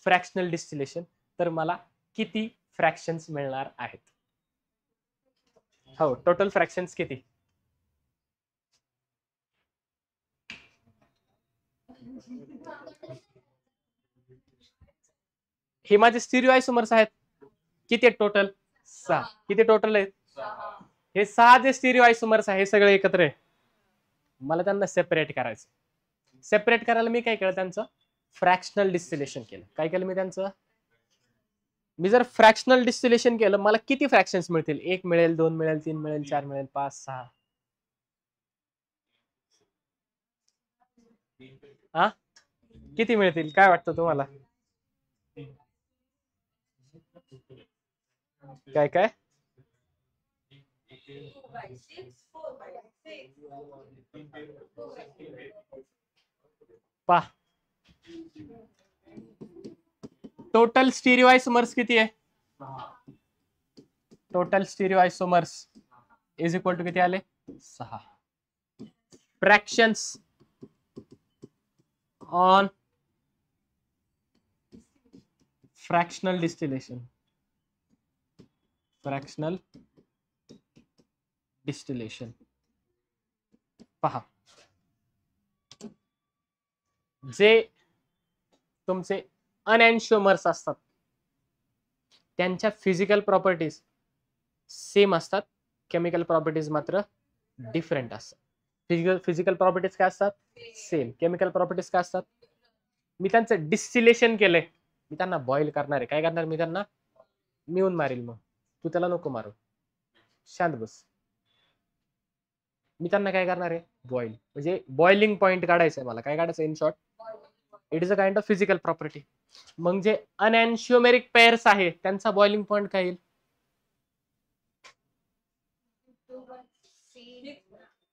Speaker 1: Fractional distillation. तर मला किती फ्रॅक्शन्स मिळणार आहेत? हो, टोटल फ्रॅक्शन्स किती? हे माझे स्टिरिओ आयसोमर्स आहेत. किती आहेत टोटल? 6. किती टोटल आहेत? हे 6 जे स्टिरिओ आयसोमर्स आहे हे सगळे एकत्र आहे. मला त्यांना सेपरेट करायचं. सेपरेट करायला मी काय केलं? त्यांचं फ्रॅक्शनल डिस्टिलेशन केलं. काय केलं मी त्यांचं? मी जर फ्रॅक्शनल डिस्टिलेशन केलं, मला किती फ्रॅक्शन्स मिळतील? 1 मिळेल, 2 मिळेल, 3 मिळेल, 4 मिळेल, 5, 6. हा, किती मिळतील? काय वाटतं तुम्हाला? काय काय? पा टोटल स्टिरिओ आयसोमर्स किती आहे? Total stereo आयसोमर्स is equal to किती आले? 6. Fractions on fractional distillation, fractional distillation. पहा, जे तुमचे अनएन्शिओमर्स असतात त्यांच्या फिजिकल प्रॉपर्टीज सेम असतात, केमिकल प्रॉपर्टीज मात्र डिफरंट असतात. फिजिकल प्रॉपर्टीज काय असतात? सेम. केमिकल प्रॉपर्टीज काय असतात? मी त्यांचं डिस्टिलेशन केलंय, मी त्यांना बॉईल करणार आहे. काय करणार? मी त्यांना मिळून मारेल. मग तू त्याला नको मारू, शांत बस. मी त्यांना काय करणार आहे? बॉईल. म्हणजे बॉइलिंग पॉइंट काढायचं आहे मला. काय काढायचं? In short, it is a kind of physical property. मग जे अनएन्शिओमेरिक पेअर्स आहे त्यांचा बॉइलिंग पॉइंट काय येईल?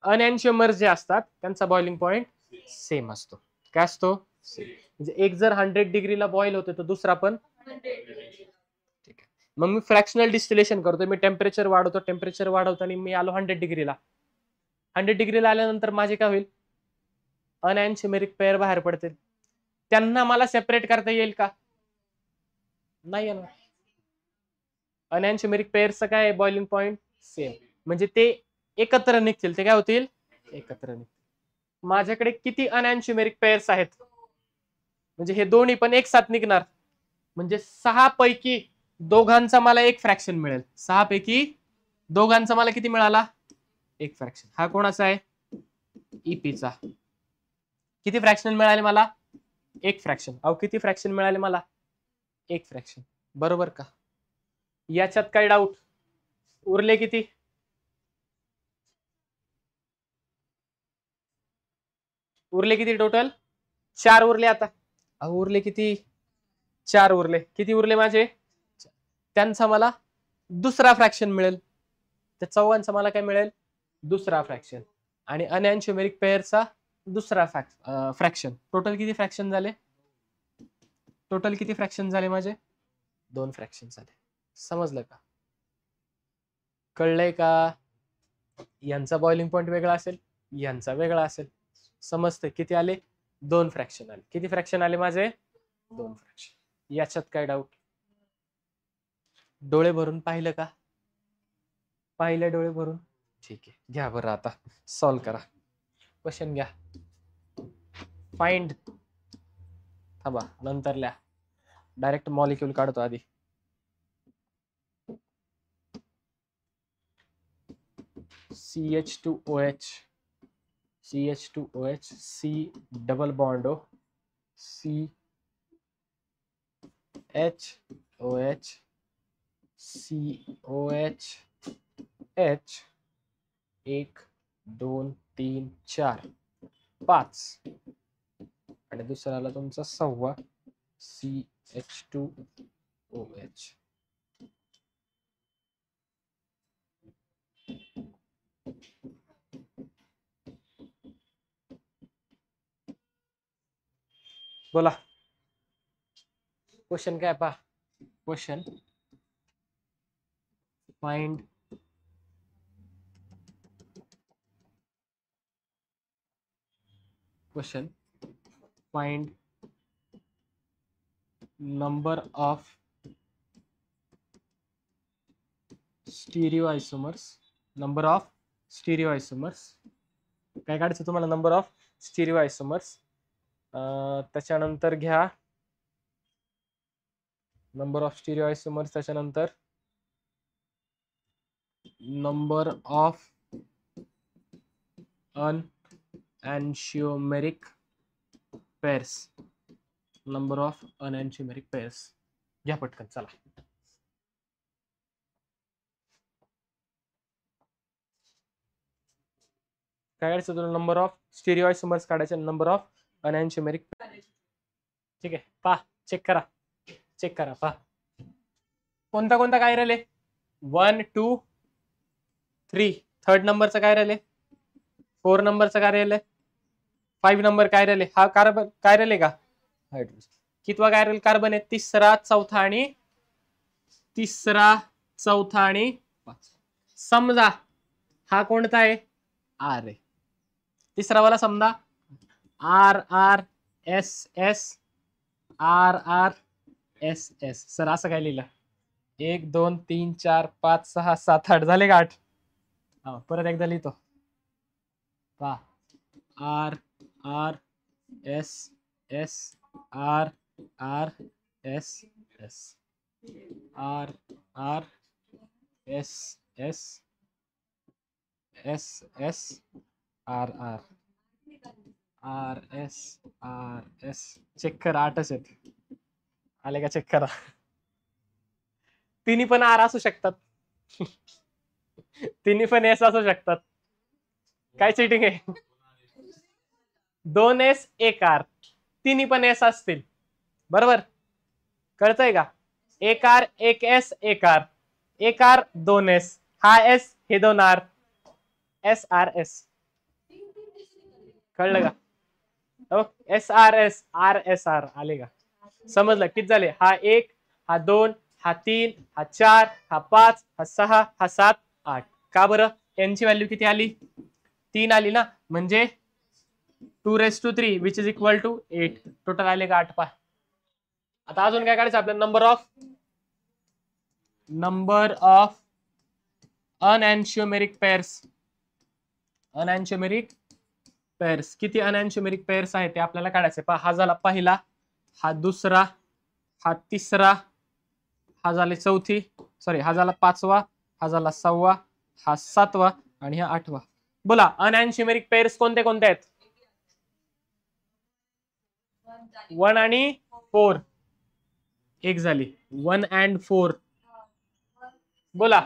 Speaker 1: अनएन्शिओमर्स जे असतात त्यांचा बॉइलिंग पॉइंट सेम असतो. काय असतो? सेम. म्हणजे एक जर 100 डिग्रीला बॉईल होते तर दुसरा पण. ठीक आहे. मग मी फ्रॅक्शनल डिस्टिलेशन करतो. मी टेम्परेचर वाढवतो. टेम्परेचर वाढवताना मी आलो 100 डिग्रीला. 100 डिग्रीला आल्यानंतर माझे काय होईल? अनएन्शिओमेरिक पेअर बाहेर पडतील. त्यांना मला सेपरेट करता येईल का? नाही येणार. अनएन्शिओमेरिक पेअरचं काय बॉइलिंग पॉइंट? सेम. म्हणजे ते एकत्र निघतील. ते काय होतील? एकत्र निघतील. माझ्याकडे किती अनएन्शिओमेरिक पेअर्स आहेत? म्हणजे हे दोन्ही पण एक साथ निघणार. म्हणजे 6 पैकी दोघांचा मला एक फ्रॅक्शन मिळेल. 6 पैकी दोघांचा मला किती मिळाला? एक फ्रॅक्शन. हा कोणाचा आहे? ईपीचा. किती फ्रॅक्शन मिळाले मला? एक फ्रॅक्शन. अहो किती फ्रॅक्शन मिळाले मला? एक फ्रॅक्शन. बरोबर का? याच्यात काय डाऊट? उरले किती? उरले किती टोटल? 4 उरले. आता अहो उरले किती? 4 उरले. किती उरले माझे? त्यांचा मला दुसरा फ्रॅक्शन मिळेल. त्या चौघांचा मला काय मिळेल? दुसरा फ्रॅक्शन. आणि अनएन्शिओमेरिक पेअरचा दुसरा फ्रॅक्शन. टोटल किती फ्रॅक्शन झाले? टोटल किती फ्रॅक्शन झाले माझे? 2 फ्रॅक्शन झाले. समजलं का? कळलंय का? यांचा बॉइलिंग पॉइंट वेगळा असेल, यांचा वेगळा असेल. समजतंय? किती आले? 2 फ्रॅक्शन आले. किती फ्रॅक्शन आले माझे? 2 फ्रॅक्शन. याच्यात काय डाऊट? डोळे भरून पाहिलं का? पाहिलं डोळे भरून? ठीक आहे, घ्या बरं आता सॉल्व करा. क्वेश्चन घ्या. फाइंड, थांबा नंतर लिहा, डायरेक्ट मॉलिक्यूल काढतो आधी. CH2OH, CH2OH, C double bond O, CHOH, COH, H, 1 2 3 4 5 आणि दुसरा आला तुमचा 6वा CH2OH. बोला क्वेश्चन काय? पहा question, find question, find number of stereoisomers. Number of stereoisomers काय काढायचं तुम्हाला? Number of stereoisomers. त्याच्यानंतर घ्या नंबर ऑफ स्टिरिओआयसोमर्स, त्याच्यानंतर number of enantiomeric pairs. Number of enantiomeric pairs घ्या पटकन, चला. काय काढायचं तुला? नंबर ऑफ स्टिरिओआयसोमर्स काढायचे, नंबर ऑफ अनएन्शिओमेरिक. ठीक आहे, पहा चेक करा, चेक करा. पहा कोणता कोणता काय राहिले? 1 2 3. थर्ड नंबरचं काय राहिले? 4 नंबरचं काय राहिले? 5 नंबर काय राहिले? हा कार्बन काय राहिले का? हायड्रोजन. कितवा काय राहील? कार्बन आहे. तिसरा, चौथा आणि समजा हा कोणता आहे? आर आहे. तिसरा वाला समजा R R S S R R S S. Sir असं काय लिहिलं? 1 2 3 4 5 6 7 8 झाले का? 8. परत एकदा लिहितो पहा, R R S S R R S S R R S S S S R R R S R S. Check करा, 8च आहेत. आले का? चेक करा. तिन्ही पण आर असू शकतात, तिन्ही पण एस असू शकतात. काय चिटिंग आहे? 2 एस 1 आर, तिन्ही पण एस असतील. बरोबर, कळतंय का? 1 R 1 S 1 R, 1 R 2 S, हा एस हे 2 आर, एस आर एस. कळलं का? S R S R S R. आले का? समजलं? किती झाले? हा 1, हा 2, हा 3, हा 4, हा 5, हा 6, हा 7, 8. का बरं? एन ची व्हॅल्यू किती आली? 3 आली ना, म्हणजे 2⁻³ which is equal to 8. Total आले का? 8. पा. आता अजून काय काढायचं आपल्याला? Number of enantiomeric pairs. Enantiomeric pairs, किती अनएन्शियोमेरिक पेअर्स आहेत ते आपल्याला काढायचे. पहा, हा झाला पहिला, हा दुसरा, हा तिसरा, हा झाला चौथी, सॉरी हा झाला 5वा, हा झाला 6वा, हा 7वा आणि हा 8वा. बोला, अनएन्शियोमेरिक पेअर्स कोणते कोणते आहेत? 1 आणि 4. एक झाली 1 and 4. बोला,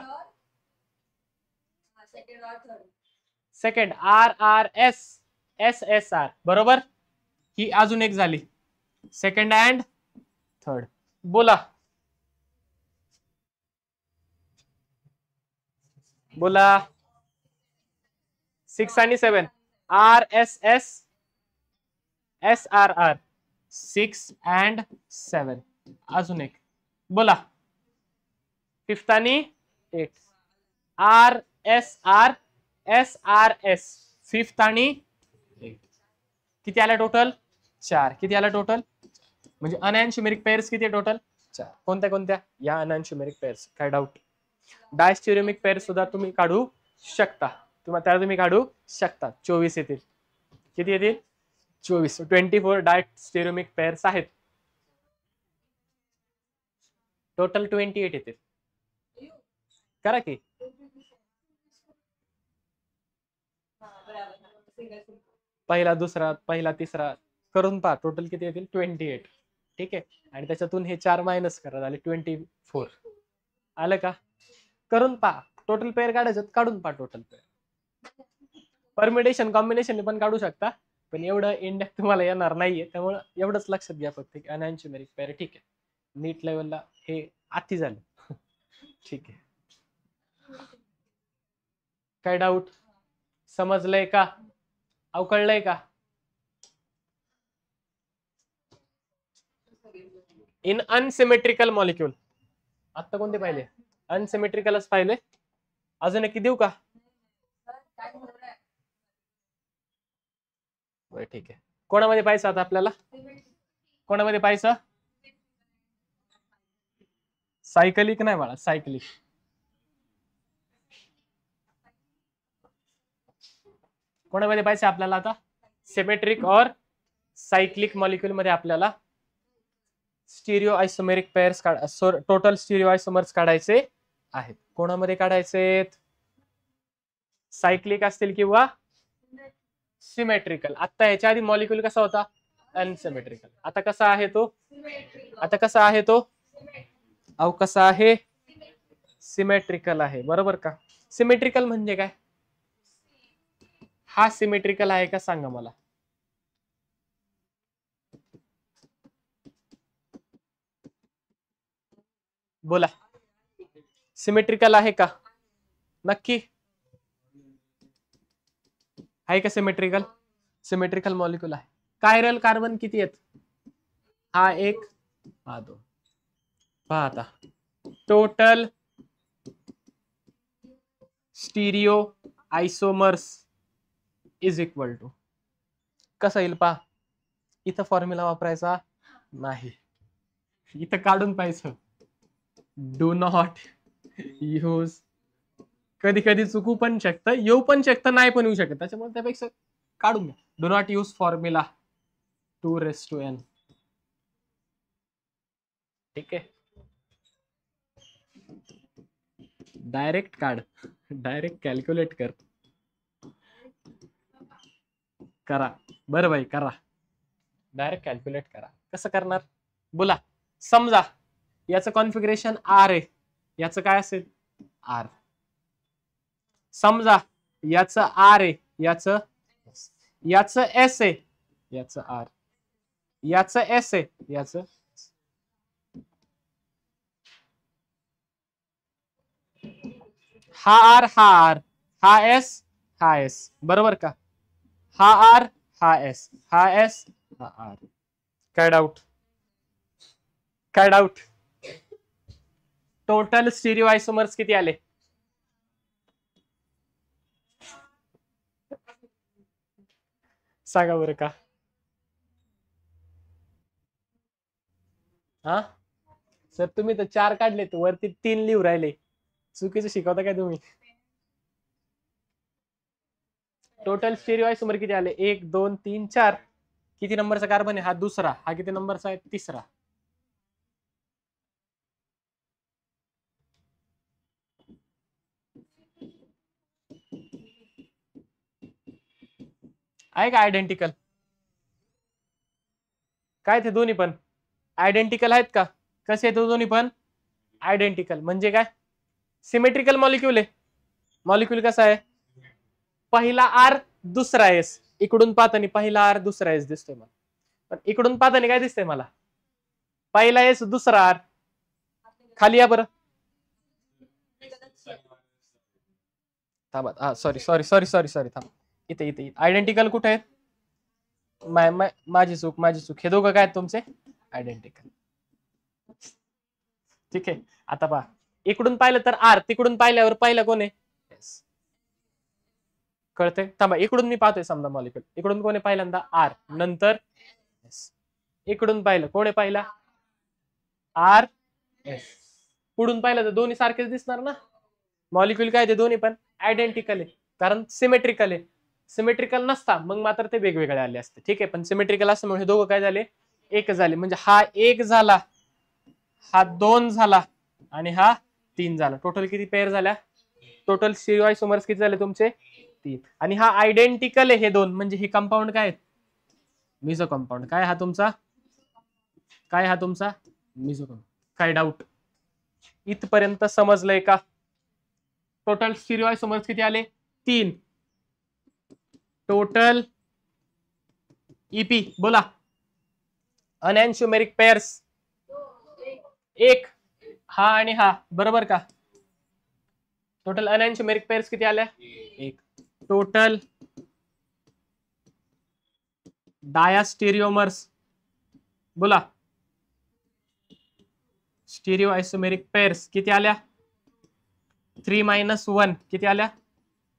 Speaker 1: second R R S S S R. बरोबर, ही अजून एक झाली, सेकंड अँड थर्ड. बोला बोला 6 आणि 7 R S S S R R, 6 and 7. अजून एक बोला, 5th आणि 8 R S R S R S, 5th आणि 8. किती आला टोटल? 4. किती आला टोटल? म्हणजे अनएन्शियोमेरिक पेअर्स किती आहे टोटल? 4. कोणत्या कोणत्या? या अनएन्शियोमेरिक पेअर्स. काय डाऊट? डायस्टेरियोमिक पेअर सुद्धा तुम्ही काढू शकता, त्याला तुम्ही काढू शकता. 24 येतील. किती येतील? 24. 24 डायस्टेरियोमिक पेअर्स आहेत. टोटल 28 येतील. करा की. पहिला दुसरा पहिला तिसरा करून पहा, टोटल किती येतील? 28. ठीक आहे, आणि त्याच्यातून हे 4 मायनस करा, झाले 24. आलं का? करून पहा. टोटल पेअर काढायचं, काढून पहा टोटल पेअर. परमिटेशन कॉम्बिनेशन पण काढू शकता, पण एवढं इंडेक्स तुम्हाला येणार नाहीये, त्यामुळे एवढंच लक्षात घ्या फक्त. अनएन्शियोमेरिक पेअर. ठीक आहे, नीट लेवलला हे अति झालं. ठीक आहे, काय डाऊट? समजलंय का? अवकळलंय का? इन अनसिमेट्रिकल मॉलिक्यूल आता कोणते पाहिले? अनसिमेट्रिकलच पाहिले. अजून एक देऊ का? ठीक आहे. कोणामध्ये पाहायचं आता आपल्याला? कोणामध्ये पाहायचं? सायकलिक नाही बाळा, सायकलिक. कोणामध्ये पाहिजे आपल्याला आता? सिमेट्रिक और सायक्लिक मॉलिक्यूल मध्ये आपल्याला stereo isomeric pairs total stereo isomers काढायचे आहेत. कोणामध्ये काढायचे? सायक्लिक असतील किंवा सिमेट्रिकल. आता ह्याच्या आधी मॉलिक्यूल कसा होता? अनसिमेट्रिकल. आता कसा आहे तो? आता कसा आहे तो? अहो कसा आहे? सिमेट्रिकल आहे. बरोबर का? सिमेट्रिकल म्हणजे काय? हा सिमेट्रिकल आहे का सांगा मला. बोला, सिमेट्रिकल आहे का? नक्की आहे का सिमेट्रिकल? सिमेट्रिकल मॉलिक्यूल आहे. कायरल कार्बन किती आहेत? हा 1, हा 2. पहा आता, total stereo आयसोमर्स is equal to कसं येईल पहा. इथं फॉर्म्युला वापरायचा नाही, इथं काढून पाहायचं. डू नॉट यूज कधी कधी चुकू पण शकतं, येऊ पण शकतं, नाही पण येऊ शकत. त्याच्यामुळे त्यापेक्षा काढून घ्या. Do not use formula 2n. ठीक आहे, डायरेक्ट काढ, डायरेक्ट कॅल्क्युलेट करा. बरं भाई, करा, डायरेक्ट कॅल्क्युलेट करा. कसं करणार बोला. समजा याचं कॉन्फिगरेशन आर आहे, याचं काय असेल आर. समजा याचं आर आहे, याचं एस आहे, याचं आर, याचं एस आहे, याचं हा आर, हा एस, हा एस. बरोबर का? हा आर, हा एस, हा एस, हा आर. काय डाऊट? काय डाऊट? टोटल स्टिरिओ आयसोमर्स किती आले? सांगा बरं का? हा सर, तुम्ही तर 4 काढले, वरती 3 लिहू राहिले. चुकीचं शिकवता काय तुम्ही? टोटल स्टिरिओ आयसोमर किती आले? 1 2 3 4. किती नंबरचा कार्बन आहे? हा दुसरा. हा किती नंबरचा आहे? तिसरा. आहे का आयडेंटिकल? काय ते दोन्ही पण आयडेंटिकल आहेत का? कसे आहेत दोन्ही पण? आयडेंटिकल. म्हणजे काय? सिमेट्रिकल मॉलिक्यूल आहे. मॉलिक्यूल कसा आहे? पहिला आर, दुसरा एस. इकडून पाहताना पहिला आर, दुसरा एस दिसतोय मला, पण इकडून पाहताना काय दिसतंय मला? पहिला एस, दुसरा आर. खाली या बरं. थांबा, sorry sorry sorry sorry sorry, थांब. इथे इथे आयडेंटिकल कुठे आहेत? माझी चूक. हे दोघं काय आहेत तुमचे? आयडेंटिकल. ठीक आहे. आता पहा, इकडून पाहिलं तर आर, तिकडून पाहिल्यावर पहिला कोण आहे? एस. कळतंय? थांबा, इकडून मी पाहतोय समजा मॉलिक्यूल. इकडून कोण आहे पहिल्यांदा? आर, नंतर एस. इकडून पाहिलं कोण आहे पहिला? R, S. पुढून पाहिलं तर दोन्ही सारखेच दिसणार ना. मॉलिक्यूल काय ते दोन्ही पण आयडेंटिकल आहे, कारण सिमेट्रिकल आहे. सिमेट्रिकल नसता मग मात्र ते वेगवेगळे आले असते. ठीक आहे, पण सिमेट्रिकल असल्यामुळे हे दोघं काय झाले? एक झाले. म्हणजे हा 1 झाला, हा 2 झाला आणि हा 3 झाला. टोटल किती पेअर झाल्या? टोटल स्टिरिओ आयसोमर्स किती झाले तुमचे? 3. आणि हा आयडेंटिकल आहे हे दोन, म्हणजे हे कंपाऊंड काय आहेत? मिझो कंपाऊंड. काय हा तुमचा? काय हा तुमचा? मिझो कंपाऊंड. काय डाऊट? इथपर्यंत समजलंय का? टोटल स्टिरिओ आयसोमर्स किती आले? 3. टोटल ईपी बोला. अनएन्शियोमेरिक पेअर्स 1. हा आणि हा. बरोबर का? टोटल अनएन्शियोमेरिक पेअर्स किती आल्या? 1. टोटल डायास्टेरिओमर्स बोला. स्टिरिओ आयसोमेरिक पेअर्स किती आल्या? 3 - 1 किती आल्या?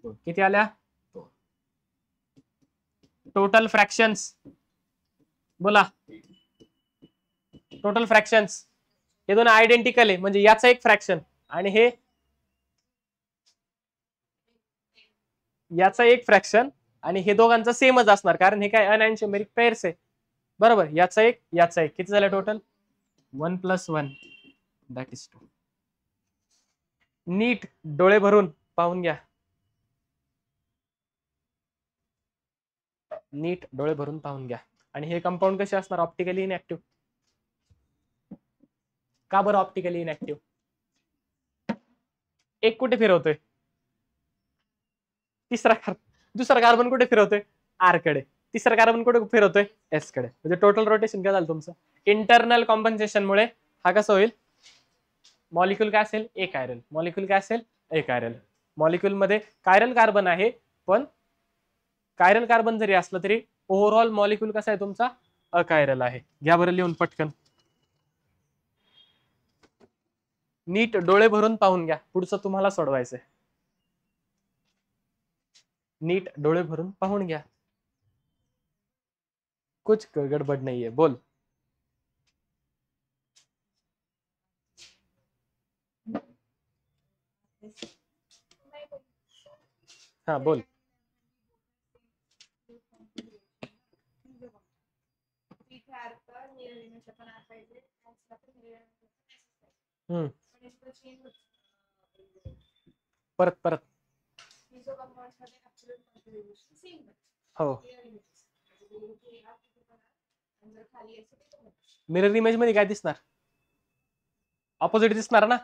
Speaker 1: किती आल्या? टोटल फ्रॅक्शन्स बोला. टोटल फ्रॅक्शन्स हे दोन आयडेंटिकल आहे, म्हणजे याचा एक फ्रॅक्शन आणि हे याचा एक फ्रॅक्शन, आणि हे दोघांचा सेमच असणार, कारण हे काय अनएन्शियोमेरिक पेअर्स आहे. बरोबर. याचा एक, याचा एक. किती झालं टोटल? 1 + 1 that is 2. नीट डोळे भरून पाहून घ्या. नीट डोळे भरून पाहून घ्या. आणि हे कंपाऊंड कसे असणार? Optically inactive. का बरं ऑप्टिकली इनऍक्टिव्ह? एक कुठे फिरवतोय? दुसरा कार्बन कुठे फिरवतोय? आर कडे. तिसरा कार्बन कुठे फिरवतोय? एस कडे. म्हणजे टोटल रोटेशन काय झालं तुमचं? इंटरनल कॉम्पन्सेशन मुळे हा कसं होईल? मॉलिक्यूल काय असेल? एक आयरल. मॉलिक्यूल काय असेल? एक आयरल. मॉलिक्यूल मध्ये कायरल कार्बन आहे, पण कायरल कार्बन जरी असलं तरी ओव्हरऑल मॉलिक्यूल कसा आहे तुमचा? अकायरल आहे. घ्या बरं लिहून पटकन. नीट डोळे भरून पाहून घ्या, पुढचं तुम्हाला सोडवायचंय. नीट डोळे भरून पाहून घ्या. कुछ गडबड नाहीये. बोल. हा बोल. हम्म. परत परत. हो. मिरर इमेज मध्ये काय दिसणार? ऑपोजिट दिसणार ना,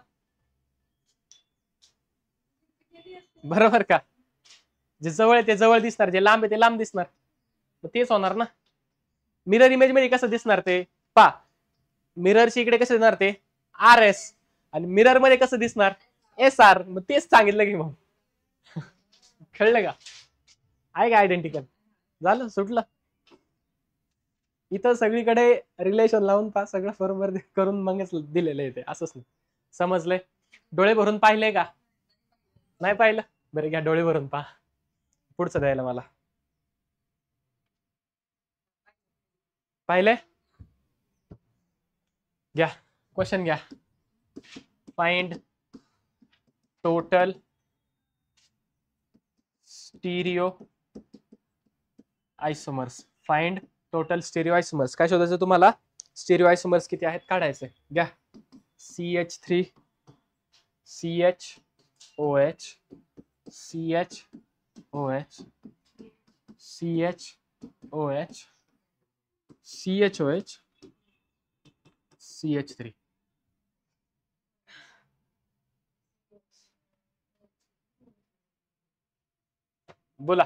Speaker 1: बरोबर का? जे जवळ आहे ते जवळ दिसणार, जे लांब आहे ते लांब दिसणार, मग तेच होणार ना. मिरर इमेज मध्ये कसं दिसणार ते पा, मिररच्या इकडे कसं दिसणार ते आर एस, आणि मिरर मध्ये कसं दिसणार एस आर. मग तेच सांगितलं की मग. कळलं का? आहे का आयडेंटिकल? झालं, सुटलं. इथं सगळीकडे रिलेशन लावून पा, सगळं बरोबर करून मगच दिलेलं आहे ते, असंच नाही. समजलंय? डोळे भरून पाहिलंय का? नाही पाहिलं? बरं घ्या, डोळे भरून पहा. पुढचं द्यायला मला. पाहिलंय? घ्या क्वेश्चन घ्या. Find total stereo आयसोमर्स. Find total stereo आयसोमर्स. काय शोधायचं तुम्हाला? स्टिरिओ आयसोमर्स किती आहेत काढायचे. घ्या CH3 CHOH CHOH CHOH CHOH CH3. बोला.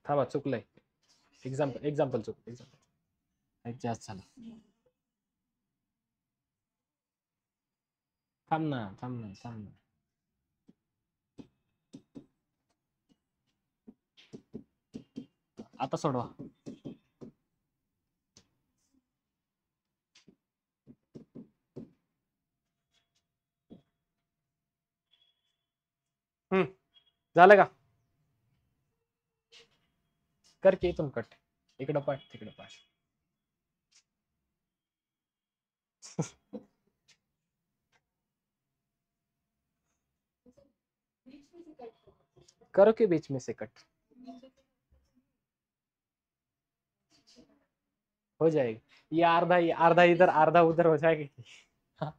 Speaker 1: थांबा, चुकलंय. एक्झाम्पल चुकलं. एक्झाम्पल जास्त झालं. थांब ना. आता सोडवा. झालं का? कर की इथून कट, इकडं पाठ तिकडं पाठ. करो के बीच में से कट हो जाएगी. ये आधा इधर आधा उधर हो जाएगी. हाँ.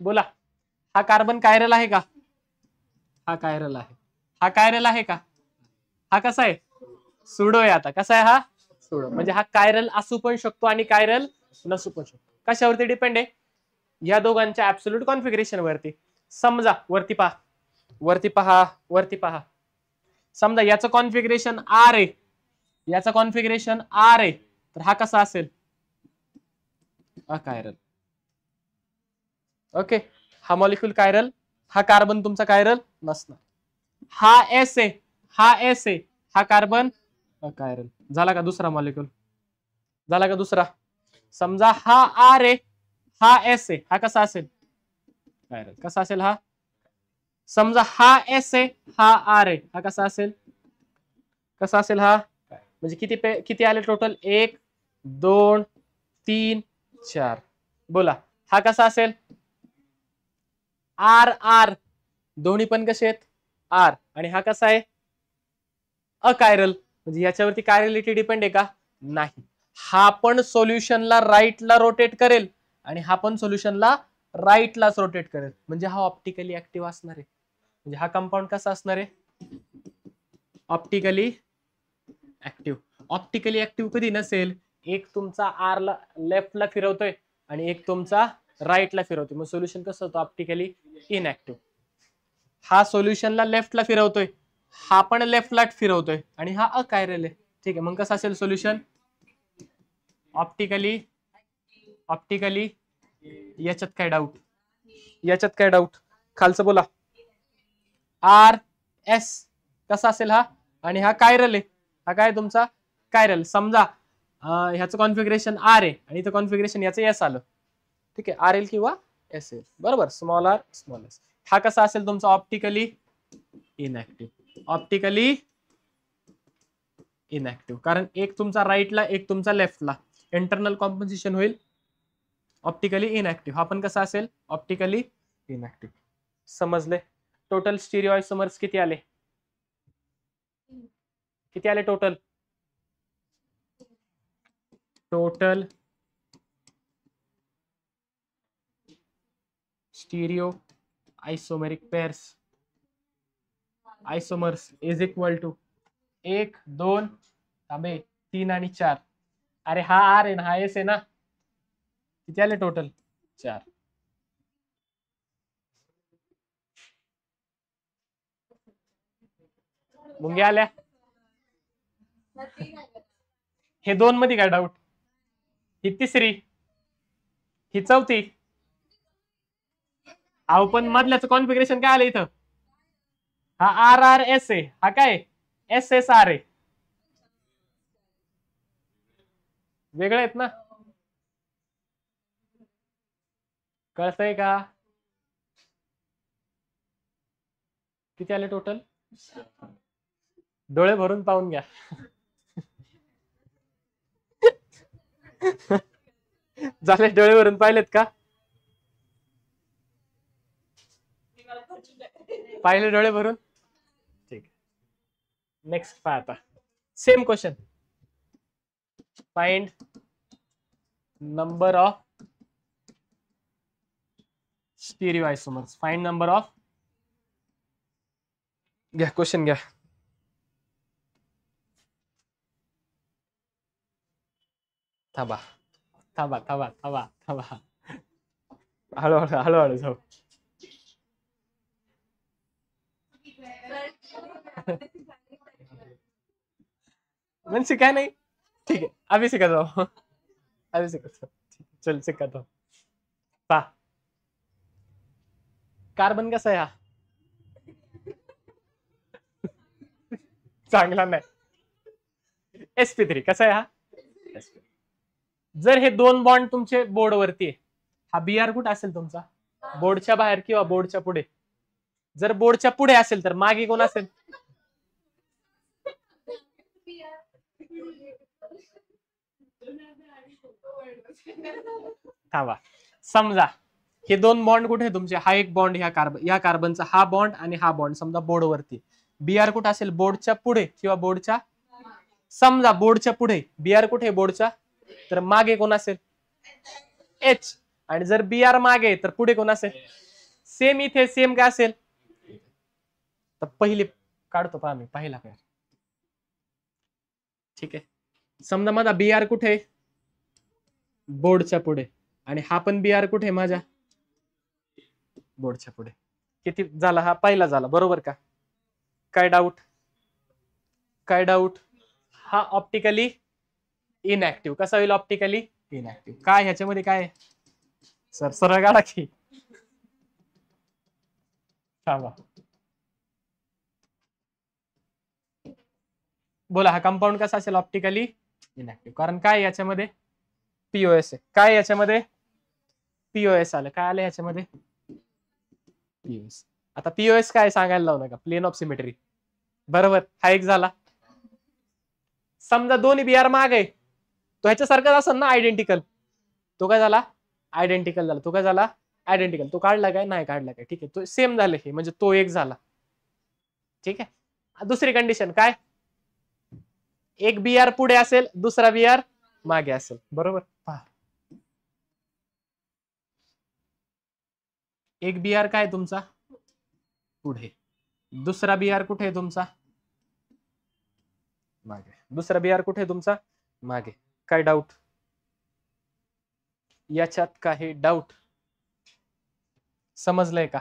Speaker 1: बोला. हा कार्बन कायरल आहे का? हा कायरल आहे. हा कायरल आहे का? हा कसा आहे? सुडो आहे. आता कसा आहे हा? सुडो. म्हणजे हा कायरल असू पण शकतो आणि कायरल नसू पण शकतो. कशावरती डिपेंड आहे? या दोघांच्या ऍब्सोल्यूट कॉन्फिगरेशन वरती. समजा वरती पहा. समजा याचं कॉन्फिगरेशन आर आहे, याचं कॉन्फिगरेशन आर आहे, तर हा कसा असेल? कायरल. ओके. हा मॉलिक्यूल कायरल, हा कार्बन तुमचा कायरल नसणार. हा एस आहे, हा कार्बन कायरल. झाला का दुसरा मॉलिक्यूल? झाला का दुसरा? समजा हा आर आहे, हा एस आहे, हा कसा असेल? कायरल. कसा असेल हा? समजा हा एस आहे, हा आर आहे, हा कसा असेल? कसा असेल हा? म्हणजे किती आले टोटल? 1 2 3 4. बोला हा कसा असेल? आर आर, दोन्ही पण कसे आहेत? आर. आणि हा कसा आहे? अकायरल. म्हणजे याच्यावरती कायरलिटी डिपेंड आहे का? नाही. हा पण सोल्युशनला राईटला रोटेट करेल आणि हा पण सोल्युशनला राईटलाच रोटेट करेल. म्हणजे हा ऑप्टिकली ऍक्टिव्ह असणार आहे. म्हणजे हा कंपाऊंड कसा असणार आहे? Optically active. ऑप्टिकली ऍक्टिव्ह कधी नसेल? एक तुमचा आर ला लेफ्टला फिरवतोय आणि एक तुमचा राईटला फिरवतोय. मग सोल्युशन कसं होतं? Optically inactive. हा सोल्युशनला लेफ्टला फिरवतोय, हा पण लेफ्टला फिरवतोय आणि हा अकायरल आहे. ठीक आहे. मग कसं असेल सोल्युशन? ऑप्टिकली याच्यात काय डाऊट? खालचं बोला. आर एस कसा असेल हा? आणि हा कायरल आहे. हा काय तुमचा? कायरल. समजा ह्याचं कॉन्फिगरेशन आर आहे आणि इथं कॉन्फिगरेशन याचं एस आलं. ठीक आहे. आर एल किंवा एस एल. बरोबर. Small R small S. हा कसा असेल तुमचा? Optically inactive. ऑप्टिकली इनऍक्टिव्ह, कारण एक तुमचा राईटला एक तुमचा लेफ्टला. इंटरनल कॉम्पोजिशन होईल ऑप्टिकली इनऍक्टिव्ह. हा पण कसा असेल? Optically inactive. समजले? टोटल स्टिरिओ आयसोमर्स किती आले? किती आले टोटल? Total stereoisomeric pairs isomers is equal to 1 2 3 आणि 4. अरे हा आर आहे ना, हा एस आहे ना. किती आले टोटल? 4. मुंग्या आल्या. हे 2 मध्ये काय डाऊट? ही तिसरी, ही चौथी. अहो पण मधल्याचं कॉन्फिगरेशन काय आलं इथं? हा आर आर एस आहे, हा काय एस एस आर आहे. वेगळे आहेत ना? कळतंय का? किती आले टोटल? डोळे भरून पाहून घ्या. झाले? डोळे भरून पाहिलेत का? पाहिले डोळे भरून? ठीक. नेक्स्ट पहा आता. Same question. Find number of stereo isomers. Find number of. घ्या क्वेश्चन घ्या. थांबा थांबा थांबा थांबा थांबा. हळूहळू हळूहळू जाऊ. म्हणजे काय नाही. ठीक आहे, अभी शिकत जाऊ. अभी शिकत जाऊ. चल शिकत जाऊ. पहा कार्बन कसा आहे हा? चांगला नाही. sp3 कसा आहे हा? sp3. जर हे 2 बॉन्ड तुमचे बोर्ड वरती आहे, हा बीआर कुठे असेल तुमचा? बोर्डच्या बाहेर किंवा बोर्डच्या पुढे. जर बोर्डच्या पुढे असेल तर मागे कोण असेल? थांबा. समजा हे 2 बॉन्ड कुठे आहे तुमचे? हा एक बॉन्ड ह्या कार्बनचा हा बॉन्ड आणि हा बॉन्ड समजा बोर्ड वरती. बीआर कुठे असेल? बोर्डच्या पुढे किंवा बोर्डच्या, समजा बोर्डच्या पुढे. बीआर कुठे आहे? बोर्डच्या. तर मागे कोण असेल? एच. आणि जर बीआर मागे तर पुढे कोण असेल? सेम इथे सेम काय असेल? तर पहिले काढतो पहा मी पहिला पेअर. ठीक आहे. समजा माझा बीआर कुठे आहे? बोर्डच्या पुढे. आणि हा पण बीआर कुठे आहे माझ्या? बोर्डच्या पुढे. किती झाला? हा पहिला झाला, बरोबर का? काय डाऊट? काय डाऊट? हा ऑप्टिकली इनऍक्टिव्ह. कसा होईल ऑप्टिकली इनऍक्टिव्ह? काय ह्याच्यामध्ये काय? सर सरळ काढा की. थांबा. बोला हा कंपाऊंड कसा असेल ऑप्टिकली इनऍक्टिव्ह? कारण काय याच्यामध्ये पीओएस आहे. काय याच्यामध्ये पीओएस आलं? काय आलं याच्यामध्ये? पीओएस. आता पीओएस काय सांगायला लावू नका. Plane of symmetry. बरोबर. हा एक झाला. समजा दोन्ही बीआर माग आहे, तो ह्याच्यासारखाच असेल ना आयडेंटिकल. तो काय झाला? आयडेंटिकल झाला. तो काय झाला? आयडेंटिकल. तो काढला काय? नाही काढला काय. ठीक आहे, तो सेम झाले हे, म्हणजे तो एक झाला. ठीक आहे. दुसरी कंडिशन काय? एक बीआर पुढे असेल, दुसरा बीआर मागे असेल. बरोबर. पहा एक बीआर काय तुमचा? पुढे. दुसरा बीआर कुठे आहे तुमचा? मागे. दुसरा बीआर कुठे आहे तुमचा? मागे. काय डाऊट याच्यात? काही डाऊट? समजलंय का?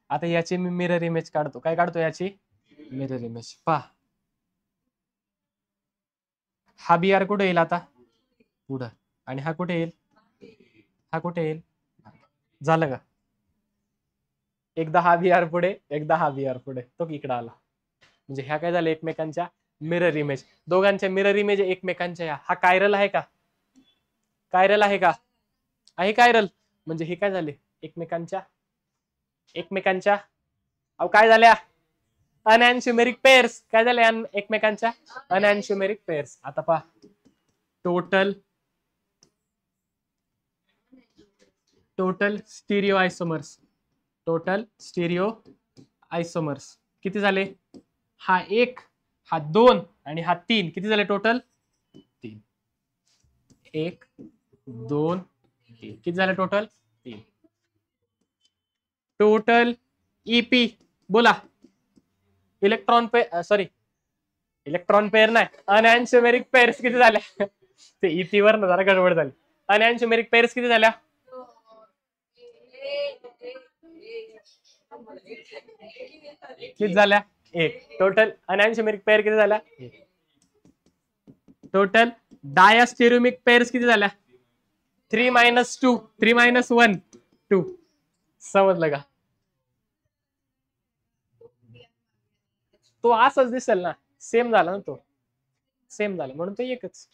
Speaker 1: आता याची मी मिरर इमेज काढतो. काय काढतो? याची मिरर इमेज. पहा हा बीआर कुठे येईल आता? पुढं. आणि हा कुठे येईल? हा कुठे येईल? झालं का? एकदा हा बीआर पुढे, एकदा हा बीआर पुढे, तो इकडे आला. म्हणजे ह्या काय झालं? एकमेकांच्या मिरर इमेज. दोघांच्या मिरर इमेज एकमेकांच्या. हा कायरल आहे का? कायरल आहे का? आहे कायरल. म्हणजे हे काय झाले? एकमेकांच्या अहो काय झाल्या? अनॅन्शियोमेरिक पेअर्स काय झाले एकमेकांच्या अनॅन्शियोमेरिक पेअर्स. आता पहा टोटल स्टिरिओ आयसोमर्स. टोटल स्टिरिओ आयसोमर्स किती झाले? हा 1, हा 2 आणि हा 3. किती झाले टोटल? 3. 1 2 3. किती झाले टोटल? 3. टोटल ईपी बोला. इलेक्ट्रॉन पेअर नाही, अनॅन्शियोमेरिक पेअर्स किती झाल्या? ते ईपी वर ना जरा गडबड झाली. अनॅन्शियोमेरिक पेअर्स किती झाल्या? किती झाल्या? 1. टोटल अनॅन्शियोमेरिक पेअर किती झाल्या? 1. टोटल डायस्टेरियोमिक पेअर्स किती झाल्या? 3 - 2 3 - 1 2. समजलं का? तो असंच दिसेल ना, सेम झाला ना, तो सेम झाला म्हणून तो एकच.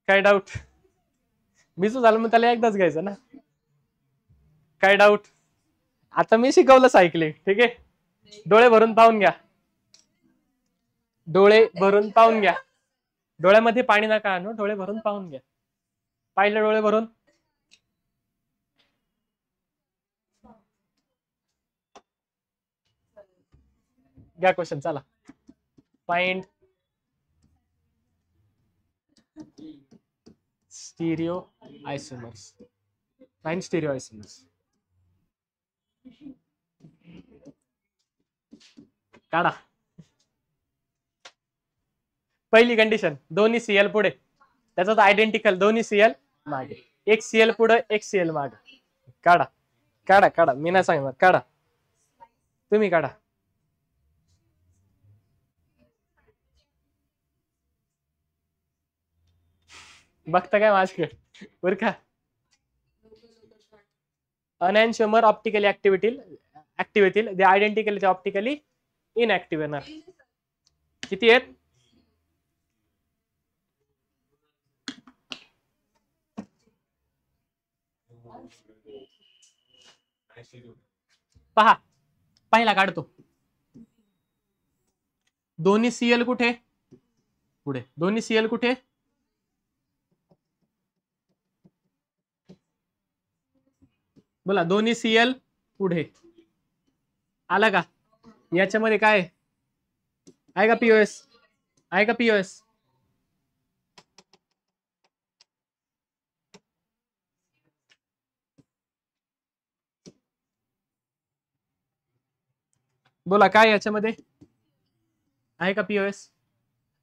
Speaker 1: काय डाऊट? मी जो झालं मग त्याला एकदाच घ्यायचं ना. काय डाऊट? आता मी शिकवलं सायकलिंग, ठीक आहे. डोळे भरून पाहून घ्या. डोळे भरून पाहून घ्या. डोळ्यामध्ये पाणी नका आणू, डोळे भरून पाहून घ्या. पाहिलं डोळे भरून? घ्या क्वेश्चन चला. Find stereo आयसोमर्स. Find stereo आयसोमर्स. काढा. पहिली कंडिशन दोन्ही सीएल पुढे, त्याचा आयडेंटिकल दोन्ही सीएल मागे. एक सीएल पुढे एक सीएल मागे. काढा काढा काढा, मी नाही सांगणार. काढा तुम्ही, काढा. बघता काय माझ्याकडे बर का? अनॅन्शियोमर ऑप्टिकली ऍक्टिव्ह येतील, जे आयडेंटिकली ते ऑप्टिकली इनऍक्टिव्ह येणार. किती आहेत? पहा, पहिला काढतो. दोन्ही सीएल कुठे? पुढे. दोन्ही सीएल कुठे? बोला. दोन्ही सीएल पुढे. आला का? याच्यामध्ये काय आहे का? पीओएस आहे का? पीओएस बोला. काय याच्यामध्ये आहे का? पीओएस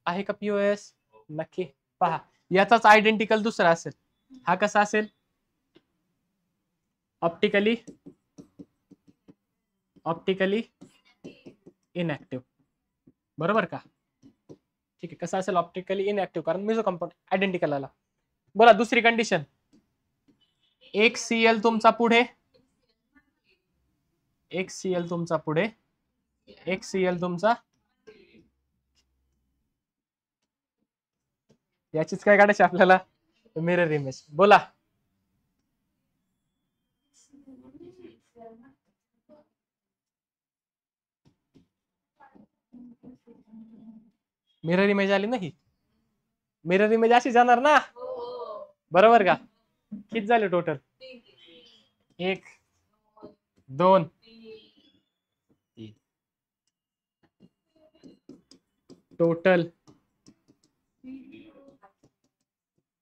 Speaker 1: आहे का? पीओएस नक्की. पहा, याचाच आयडेंटिकल दुसरा असेल. हा कसा असेल? Optically inactive. बरोबर का? ठीक आहे. कसा असेल? ऑप्टिकली इनऍक्टिव्ह, कारण मेसो कंपाऊंड आयडेंटिकल आला. बोला दुसरी कंडिशन. एक सीएल तुमचा पुढे, एक सीएल तुमचा पुढे, एक सीएल तुमचा. याचीच काय काढायची आपल्याला? Mirror image. बोला. मिरर इमेज आली नाही. मिरर इमेज अशी जाणार ना, बरोबर का? किती झाले total? 1 2 3.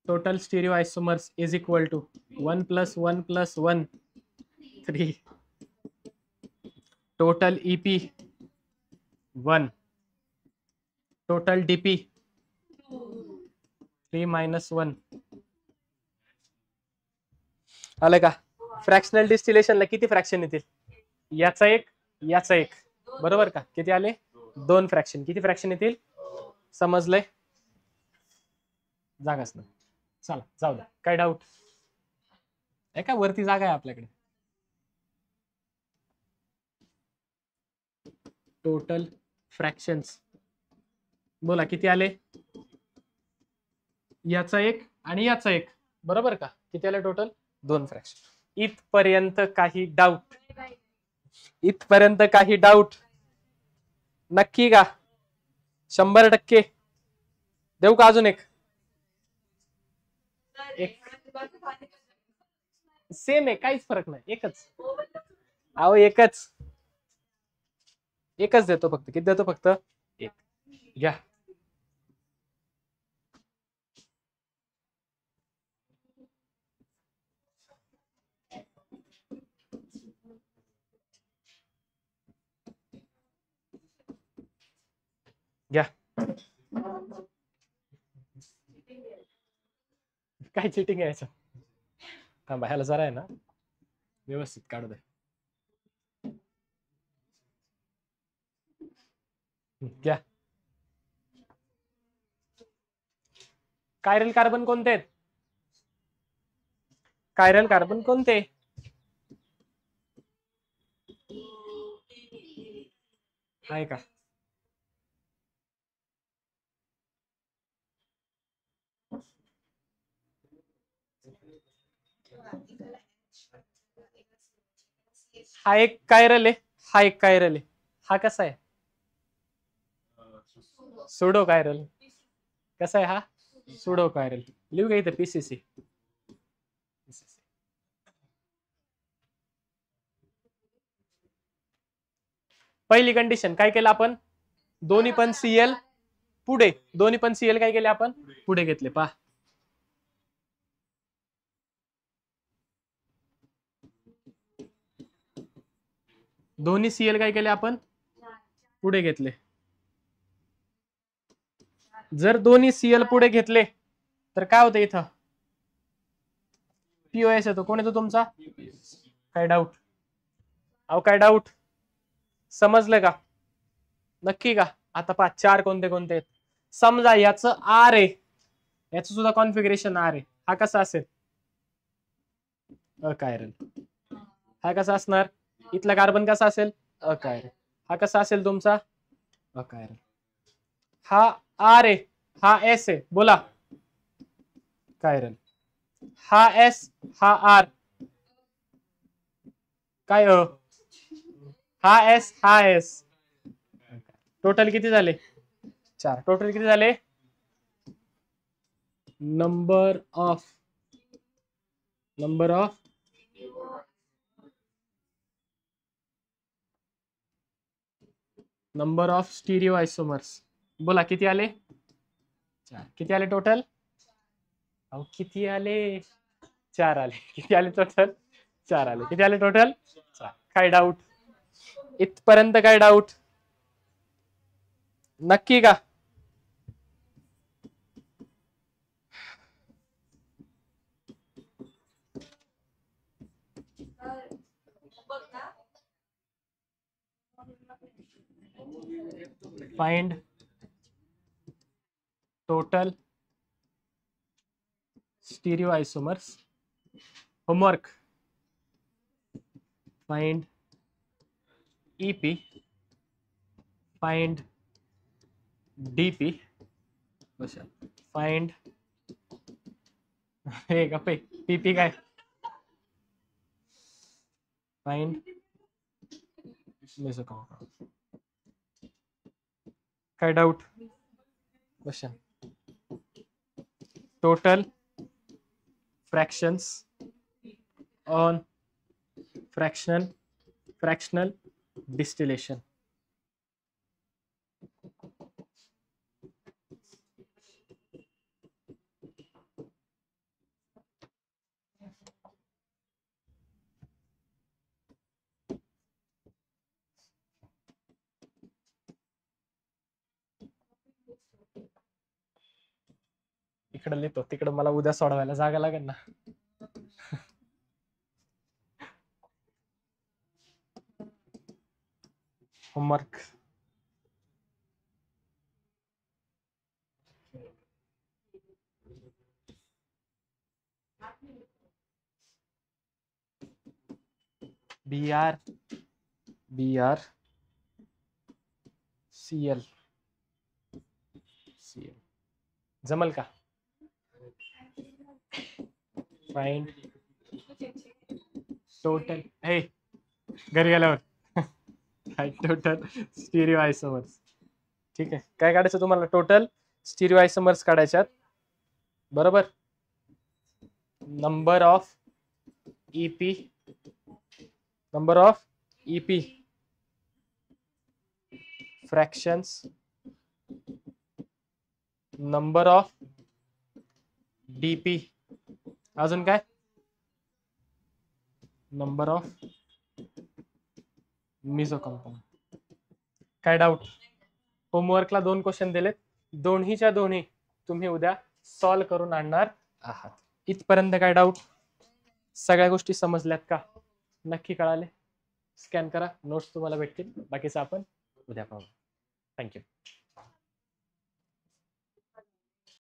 Speaker 1: Total stereo आयसोमर्स is equal to 1 + 1 + 1 3. Total EP 1. Total DP 3 - 1. आलं का? फ्रॅक्शनल डिस्टिलेशनला किती फ्रॅक्शन येतील? याचा एक, याचा एक. बरोबर का? किती आले? 2 फ्रॅक्शन. किती फ्रॅक्शन येतील? समजलंय? जागाच ना. चला जाऊ द्या. काय डाऊट आहे का? वरती जागा आहे आपल्याकडे. टोटल फ्रॅक्शन्स बोला किती आले? याचा एक आणि याचा एक. बरोबर का? किती आले टोटल? 2 फ्रॅक्शन. इथपर्यंत काही डाऊट? इथपर्यंत काही डाऊट? नक्की का? 100%? देऊ का अजून एक? सेम आहे, काहीच फरक नाही, एकच. अहो एकच देतो फक्त. किती देतो फक्त? एक. घ्या. घ्या. काय चिटिंग आहे याच्यात? थांबा, ह्याला जरा आहे ना व्यवस्थित काढू दे. घ्या. कायरल कार्बन कोणते आहेत? कायरल कार्बन कोणते? आहे का? हा एक कायरल आहे, हा एक कायरल आहे. हा कसा आहे? Pseudo chiral. कसा आहे हा? Pseudo chiral. लिहू का इथे? पीसीसी. पहिली कंडिशन काय केलं आपण? दोन्ही पण सीएल पुढे, दोन्ही पण सीएल काय केले आपण? पुढे घेतले. पहा, दोन्ही सीएल काय केले आपण? पुढे घेतले. जर दोन्ही सीएल पुढे घेतले तर काय होतं इथं? पीओएस येतो. कोण येतो तुमचा? काय डाऊट? अहो काय डाऊट? समजलं का? नक्की का? आता पहा, चार कोणते कोणते आहेत. समजा याचं आर आहे, याचं सुद्धा कॉन्फिगरेशन आर आहे. हा कसा असेल? अकायरल. हा कसा असणार? इथला कार्बन कसा असेल? अकायरल. हा कसा असेल तुमचा? अकायरल. हा आर आहे, हा एस आहे. बोला. कायरल. हा एस, हा आर. काय? हा एस, हा एस. टोटल किती झाले? 4. टोटल किती झाले? Number of stereo आयसोमर्स. बोला किती आले? 4. किती आले टोटल? अहो किती आले? 4 आले. किती आले टोटल? 4 आले. किती आले टोटल? 4. काय डाऊट इथपर्यंत? काय डाऊट? नक्की का? Find total stereo isomers. Homework. Find EP, find DP, find हे गप्पे PP काय? फाइंड काय doubt? Question. Total fractions on fractional distillation. इकडे लिहितो, तिकडे मला उद्या सोडवायला जागा लागेल ना. होमवर्क. BR CL जमल का? फाइंड टोटल हे घरी गेल्यावर टोटल स्टीरियो आइसोमर्स. ठीक आहे, काय काढायचं तुम्हाला? टोटल स्टिरिओ आयसोमर्स काढायच्यात, बरोबर. Number of EP, number of EP fractions, number of DP, अजून काय? Number of Mizo compound. काय डाऊट? होमवर्कला 2 क्वेश्चन दिलेत, दोन्हीच्या दोन्ही तुम्ही उद्या सॉल्व करून आणणार आहात. इथपर्यंत काय डाऊट? सगळ्या गोष्टी समजल्यात का? नक्की कळाले? स्कॅन करा, नोट्स तुम्हाला भेटतील. बाकीचं आपण उद्या पाहू. थँक्यू.